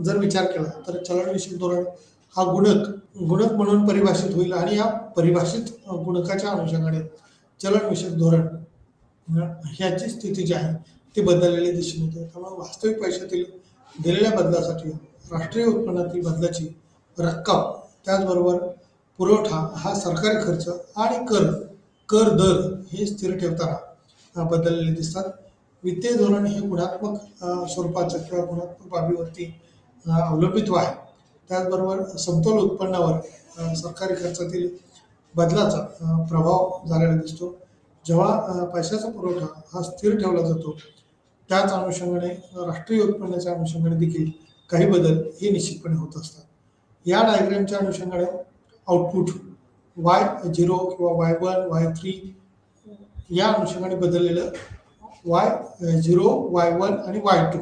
जर विचार केला तर चलनविषयक धोरण हा गुणक म्हणून परिभाषित होईल आणि या परिभाषित गुणकाच्या अनुषंगाने चलनविषयक धोरण ह्याची स्थिती जी आहे ती बदललेली दिसून येते. त्यामुळे वास्तविक पैशातील दिलेल्या बदलासाठी राष्ट्रीय उत्पन्नातील बदलाची रक्कम, त्याचबरोबर पुरवठा हा सरकारी खर्च आणि कर दर हे स्थिर ठेवताना बदललेले दिसतात. वित्तीय धोरण हे गुणात्मक स्वरूपाचं किंवा गुणात्मक बाबीवरती अवलंबित्व आहे. त्याचबरोबर समतोल उत्पन्नावर सरकारी खर्चातील बदलाचा प्रभाव झालेला दिसतो. जेव्हा पैशाचा पुरवठा हा स्थिर ठेवला जातो, त्याच अनुषंगाने राष्ट्रीय उत्पन्नाच्या अनुषंगाने देखील काही बदल हे निश्चितपणे होत असतात. या डायग्रामच्या अनुषंगाने आउटपुट Y0 किंवा Y1, Y3 या अनुषंगाने बदललेलं Y0, Y1 आणि Y2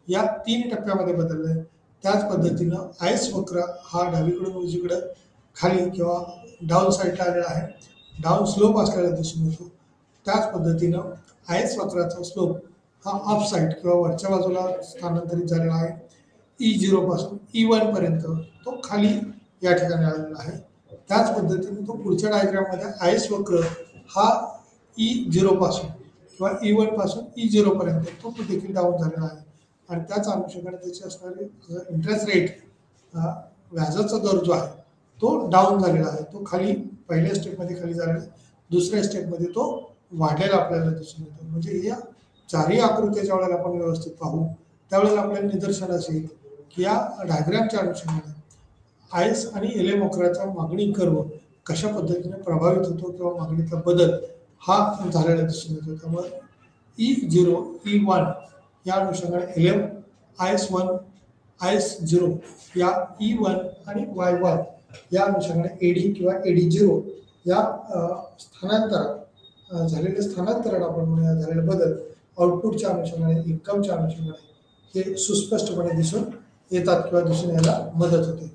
या 3 टप्प्यामध्ये बदललं आहे. त्याच पद्धतीनं आयस वक्र हा डावीकडून उजवीकडे खाली किंवा डाऊन साईडला आलेला आहे, डाऊन स्लोप असलेला दिसून येतो. त्याच पद्धतीनं आयस वक्राचा स्लोप हा अप साईड किंवा वरच्या बाजूला स्थानांतरित झालेला आहे. E0 पासून E1 पर्यंत तो खाली या ठिकाणी आलेला आहे. त्याच पद्धतीने तो पुढच्या डायग्राममध्ये आयस वक्र हा E0 पासून किंवा E1 पासून E0 पर्यंत तो देखील डाऊन झालेला आहे. आणि त्याच अनुषंगाने त्याची असणारी इंटरेस्ट रेट, व्याजाचा दर जो आहे तो डाऊन झालेला आहे. तो खाली पहिल्या स्टेपमध्ये खाली झालेला आहे, दुसऱ्या स्टेपमध्ये तो वाढलेला आपल्याला दिसून येतो. म्हणजे या चारही आकृत्या ज्या वेळेला आपण व्यवस्थित पाहू त्यावेळेला आपल्याला निदर्शनास येईल की या डायग्रामच्या अनुषंगाने आयस आणि एलएम वक्राचा मागणी कर्व कशा पद्धतीने प्रभावित होतो किंवा मागणीतला बदल हा झालेला दिसून येतो. त्यामुळे E0, E1 या अनुषंगाने एलएम, IS1, IS0 या E1 आणि Y1 या अनुषंगाने AD किंवा AD0 या स्थानांतरण आपण म्हणूया झालेले बदल आउटपुटच्या अनुषंगाने, इन्कमच्या अनुषंगाने हे सुस्पष्टपणे दिसून येतात किंवा दिसून यायला मदत होते.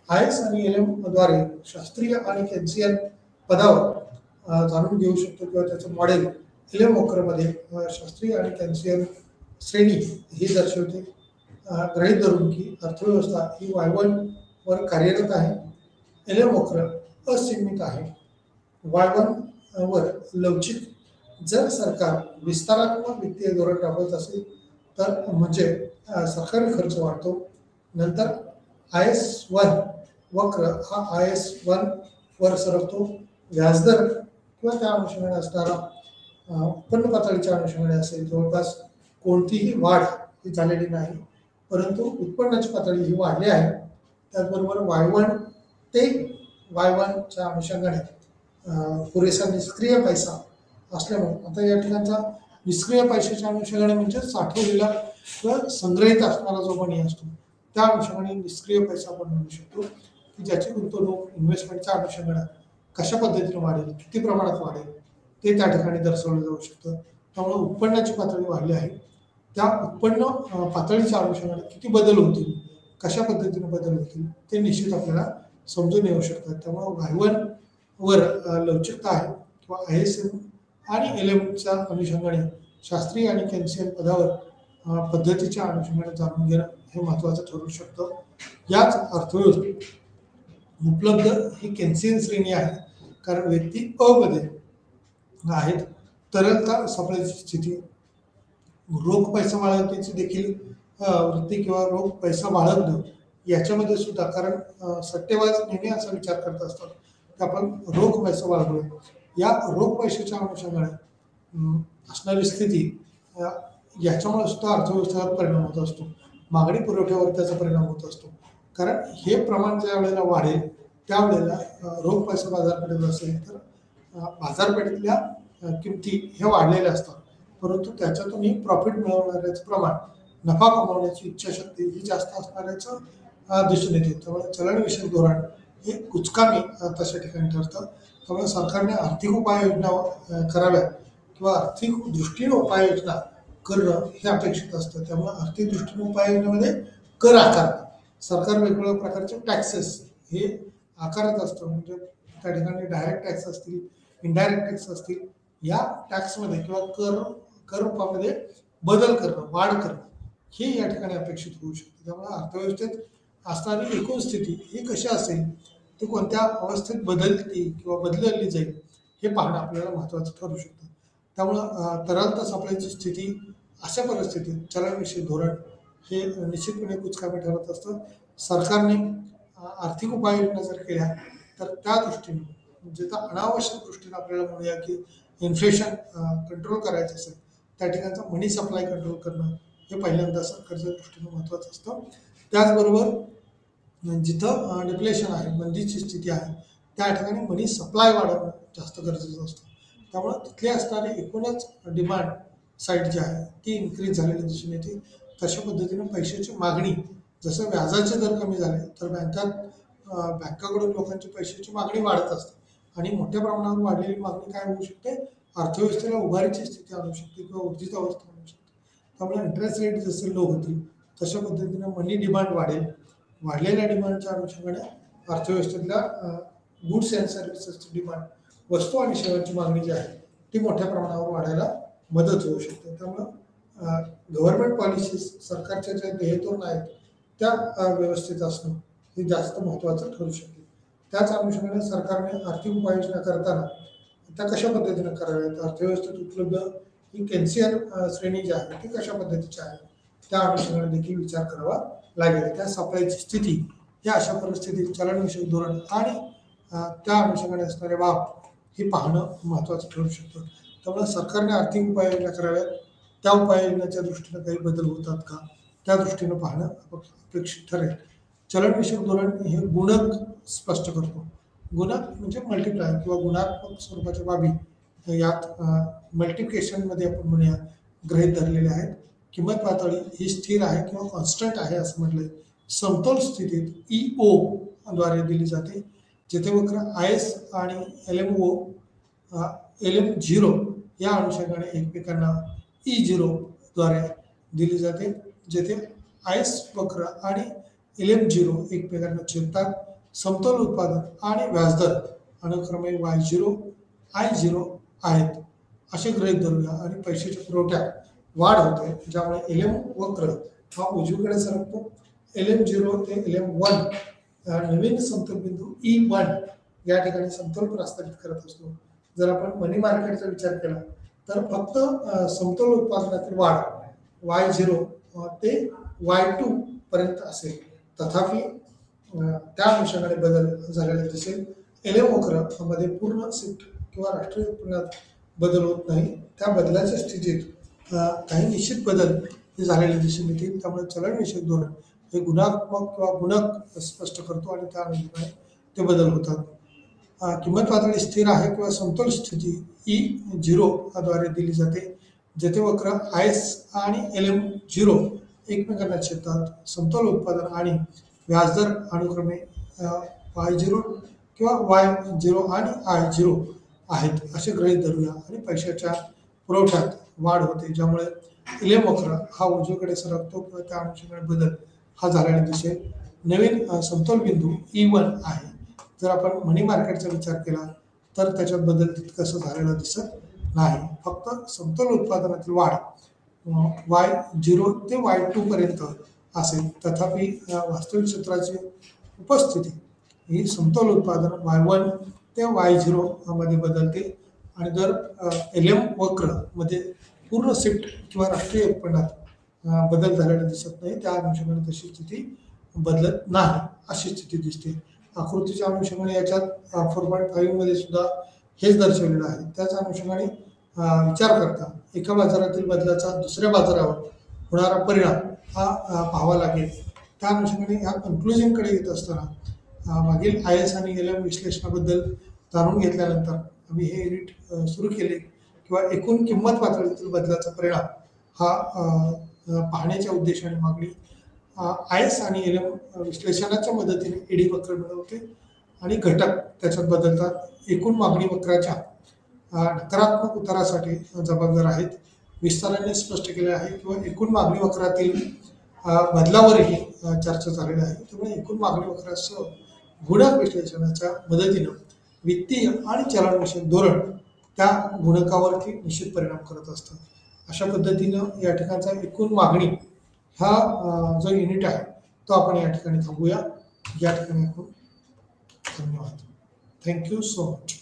आयएस आणि एलएम द्वारे शास्त्रीय आणि केन्सियन पदावर जाणून घेऊ शकतो किंवा त्याचं मॉडेल एलएम वक्रमध्ये शास्त्रीय आणि केन्सियन श्रेणी ही दर्शवते. गृहीत धरून की अर्थव्यवस्था ही Y1 वर कार्यरत आहे, एलएम वक्र असीमित आहे, Y1 वर लवचिक. जर सरकार विस्तारात्मक वित्तीय धोरण राबवत असेल तर म्हणजे सरकारी खर्च वाढतो. नंतर IS1 वक्र हा IS1 वर सरकतो. व्याजदर किंवा त्या अनुषंगाने असणारा उत्पन्न पातळीच्या अनुषंगाने असेल जवळपास कोणतीही वाढ ही झालेली नाही, परंतु उत्पन्नाची पातळी ही वाढली आहे. त्याचबरोबर Y1 ते Y1च्या अनुषंगाने पुरेसा निष्क्रिय पैसा असल्यामुळे आता या ठिकाणचा निष्क्रिय पैशाच्या अनुषंगाने म्हणजे साठवलेला किंवा संग्रहित असणारा जो मनी असतो त्या अनुषंगाने निष्क्रिय पैसा आपण म्हणू शकतो की ज्याची गुंतवणूक इन्व्हेस्टमेंटच्या अनुषंगाने कशा पद्धतीने वाढेल, किती प्रमाणात वाढेल ते त्या ठिकाणी दर्शवलं जाऊ शकतं. त्यामुळे उत्पन्नाची पातळी वाढली आहे. त्या उत्पन्न पातळीच्या अनुषंगाने किती बदल होतील, कशा पद्धतीने बदल होतील ते निश्चित आपल्याला समजून येऊ शकतात. त्यामुळे Y1 वर लवचिकता आहे किंवा ISM आणि LMच्या अनुषंगाने शास्त्रीय आणि केन्सियन पदावर पद्धतीच्या अनुषंगाने जाणून घेणं हे महत्त्वाचं ठरू शकतं. याच अर्थव्यवस्थेत उपलब्ध ही केन्सियन श्रेणी आहे, कारण व्यक्ती अ मध्ये आहेत तरलता सापळ्याची स्थिती, रोख पैसा बाळगण्याची देखील वृत्ती किंवा रोख पैसा बाळगणं याच्यामध्ये सुद्धा, कारण सट्टेबाज नेहमी असा विचार करत असतात की आपण रोख पैसा बाळगूया. या रोख पैशाच्या अनुषंगाने असणारी स्थिती याच्यामुळे सुद्धा अर्थव्यवस्थेवर परिणाम होत असतो, मागणी पुरवठ्यावर त्याचा परिणाम होत असतो. कारण हे प्रमाण ज्या वेळेला वाढेल त्यावेळेला रोख पैसा बाजारपेठेत असेल तर बाजारपेठेतल्या किमती हे वाढलेल्या असतात, परंतु त्याच्यातूनही प्रॉफिट मिळवणाऱ्याचं प्रमाण, नफा कमवण्याची इच्छाशक्ती ही जास्त असणाऱ्याचं दिसून येते. त्यामुळे चलनविषयक धोरण हे कुचकामी तशा ठिकाणी ठरतं. त्यामुळे सरकारने आर्थिक उपाययोजना कराव्यात किंवा आर्थिक दृष्टीने उपाययोजना करणं हे अपेक्षित असतं. त्यामुळे आर्थिक दृष्टीने उपाययोजनेमध्ये कर आकारणं, सरकार वेगवेगळ्या प्रकारचे टॅक्सेस हे आकारत असतं. म्हणजे त्या ठिकाणी डायरेक्ट टॅक्स असतील, इनडायरेक्ट टॅक्स असतील, या टॅक्समध्ये किंवा कर रूपामध्ये बदल करणं, वाढ करणं हे या ठिकाणी अपेक्षित होऊ शकते. त्यामुळे अर्थव्यवस्थेत असणारी एकूण स्थिती ही कशी असेल, ती कोणत्या अवस्थेत बदलती किंवा बदलली जाईल हे पाहणं आपल्याला महत्त्वाचं ठरू शकतं. त्यामुळं तरलता सापळ्याची स्थिती अशा परिस्थितीत चलनविषयक धोरण हे निश्चितपणे कुचकामी ठरत असतं. सरकारने आर्थिक उपाययोजना जर केल्या तर त्या दृष्टीने म्हणजे तर अनावश्यक दृष्टीने आपल्याला म्हणूया की इन्फ्लेशन कंट्रोल करायचं असेल त्या ठिकाणचा मनी सप्लाय कंट्रोल करणं हे पहिल्यांदा सरकारच्या दृष्टीने महत्त्वाचं असतं. त्याचबरोबर जिथं डिप्लेशन आहे, मंदीची स्थिती आहे, त्या ठिकाणी मनी सप्लाय वाढवणं जास्त गरजेचं असतं. त्यामुळं तिथले असणारे एकूणच डिमांड साईड जी आहे ती इन्क्रीज झालेली दिसून येते. तशा पद्धतीनं पैशाची मागणी, जसं व्याजाचे दर कमी झाले तर बँकाकडून लोकांची पैशाची मागणी वाढत असते आणि मोठ्या प्रमाणावर वाढलेली मागणी काय होऊ शकते, अर्थव्यवस्थेला उभारीची स्थिती आणू शकते किंवा ऊर्जित अवस्था आणू शकते. त्यामुळे इंटरेस्ट रेट जसे लो होतील तशा पद्धतीनं मनी डिमांड वाढेल. वाढलेल्या डिमांडच्या अनुषंगाने अर्थव्यवस्थेतल्या गुड्स अँड सर्व्हिसेसची डिमांड, वस्तू आणि सेवांची मागणी जी आहे ती मोठ्या प्रमाणावर वाढायला मदत होऊ शकते. त्यामुळं गव्हर्नमेंट पॉलिसीज, सरकारच्या ज्या ध्येयधोरण आहेत त्या व्यवस्थित असणं हे जास्त महत्त्वाचं ठरू शकते. त्याच अनुषंगाने सरकारने आर्थिक उपाययोजना करताना त्या कशा पद्धतीनं कराव्यात, अर्थव्यवस्थेत उपलब्ध ही केन्सियन श्रेणी जी आहे ती कशा पद्धतीची आहे त्या अनुषंगाने देखील विचार करावा लागेल. त्या सप्लायची स्थिती या अशा परिस्थितीत चलनविषयक धोरण आणि त्या अनुषंगाने असणारे वाव हे पाहणं महत्त्वाचं ठरू शकतं. त्यामुळे सरकारने आर्थिक उपाययोजना कराव्यात, त्या उपाययोजनाच्या दृष्टीनं काही बदल होतात का त्या दृष्टीनं पाहणं अपेक्षित ठरेल. चलनविषयक धोरण हे गुणक स्पष्ट करतो. गुणक म्हणजे मल्टिप्लायर किंवा गुणात्मक स्वरूपाच्या बाबी यात मल्टिप्लिकेशनमध्ये आपण म्हणूया गृहीत धरलेले आहेत. किंमत पातळी ही स्थिर आहे किंवा कॉन्स्टंट आहे असं म्हटलंय. समतोल स्थितीत EO द्वारे दिली जाते, जेथे वक्र IS आणि LM0 या अनुषंगाने एकमेकांना E0 द्वारे दिली जाते, जेथे IS वक्र आणि LM0 एकमेकांना छेदतात. समतोल उत्पादन आणि व्याजदर अनुक्रमे Y0 I0 आहेत असे गृहीत धरूया आणि पैशाच्या पुरवठ्यात वाढ होते, ज्यामुळे LM वक्र हा उजवीकडे सरकतो. LM0 ते LM1 नवीन समतोल बिंदू E1 या ठिकाणी समतोल प्रस्थापित करत असतो. जर आपण मनी मार्केटचा विचार केला तर फक्त समतोल उत्पादनातील वाढ Y0 ते Y2 पर्यंत असेल. तथापि त्या अनुषंगाने बदल झालेला दिसेल. LM वक्र मध्ये पूर्ण शिफ्ट किंवा राष्ट्रीय उत्पन्नात बदल होत नाही. त्या बदलाच्या स्थितीत काही निश्चित बदल हे झालेले दिसून येतील. त्यामुळे चलनविषयक धोरण हे गुणात्मक किंवा गुणक स्पष्ट करतो आणि त्या अनुषंगाने ते बदल होतात. किंमत पातळी स्थिर आहे किंवा समतोल स्थिती E0 द्वारे दिली जाते, जेथे वक्र IS आणि LM0 एकमेकांना छेदतात. समतोल उत्पादन आणि व्याजदर अनुक्रमे Y0 किंवा Y0 आणि I0 आहेत असे गृहीत धरूया आणि पैशाच्या पुरवठ्यात वाढ होते, ज्यामुळे LM वक्र हा उजवीकडे सरकतो किंवा त्या अनुषंगाने बदल हा झालेला दिसेल. नवीन समतोल बिंदू E1 आहे. जर आपण मनी मार्केटचा विचार केला तर त्याच्यात बदल तितकंसं झालेला दिसत नाही. फक्त समतोल उत्पादनातील वाढ Y0 ते Y2 पर्यंत असेल. तथापि वास्तविक क्षेत्राची उपस्थिती ही समतोल उत्पादन Y1 ते Y0 मध्ये बदलते आणि जर LM वक्र मध्ये पूर्ण शिफ्ट किंवा राष्ट्रीय उत्पन्नात बदल झालेला दिसत नाही. त्या अनुषंगाने तशी स्थिती बदलत नाही अशी स्थिती दिसते. आकृतीच्या अनुषंगाने याच्यात 4.5 मध्ये सुद्धा हेच दर्शवलेलं आहे. त्याच अनुषंगाने विचार करता एका बाजारातील बदलाचा दुसऱ्या बाजारावर होणारा परिणाम हा पाहावा लागेल. त्या अनुषंगाने ह्या कन्क्लुजनकडे येत असताना मागील IS आणि LM विश्लेषणाबद्दल जाणून घेतल्यानंतर आम्ही हे युनिट सुरू केले किंवा एकूण किंमत पातळीतील बदलाचा परिणाम हा पाहण्याच्या उद्देशाने मागणी IS आणि LM विश्लेषणाच्या मदतीने एडी वक्र मिळवते आणि घटक त्याच्यात बदलतात. एकूण मागणी वक्राच्या नकारात्मक उतारासाठी जबाबदार आहेत. विस्ताराने स्पष्ट केले आहे किंवा एकूण मागणी वक्रातील बदलावरही चर्चा झालेली आहे. त्यामुळे एकूण मागणी वक्रासह गुणक विश्लेषणाच्या मदतीनं वित्तीय आणि चलनविषयक धोरण त्या गुणकावरती निश्चित परिणाम करत असतं. अशा पद्धतीनं या ठिकाणचा एकूण मागणी हा जो युनिट आहे तो आपण या ठिकाणी थांबूया. या ठिकाणी आपण धन्यवाद. Thank you so much.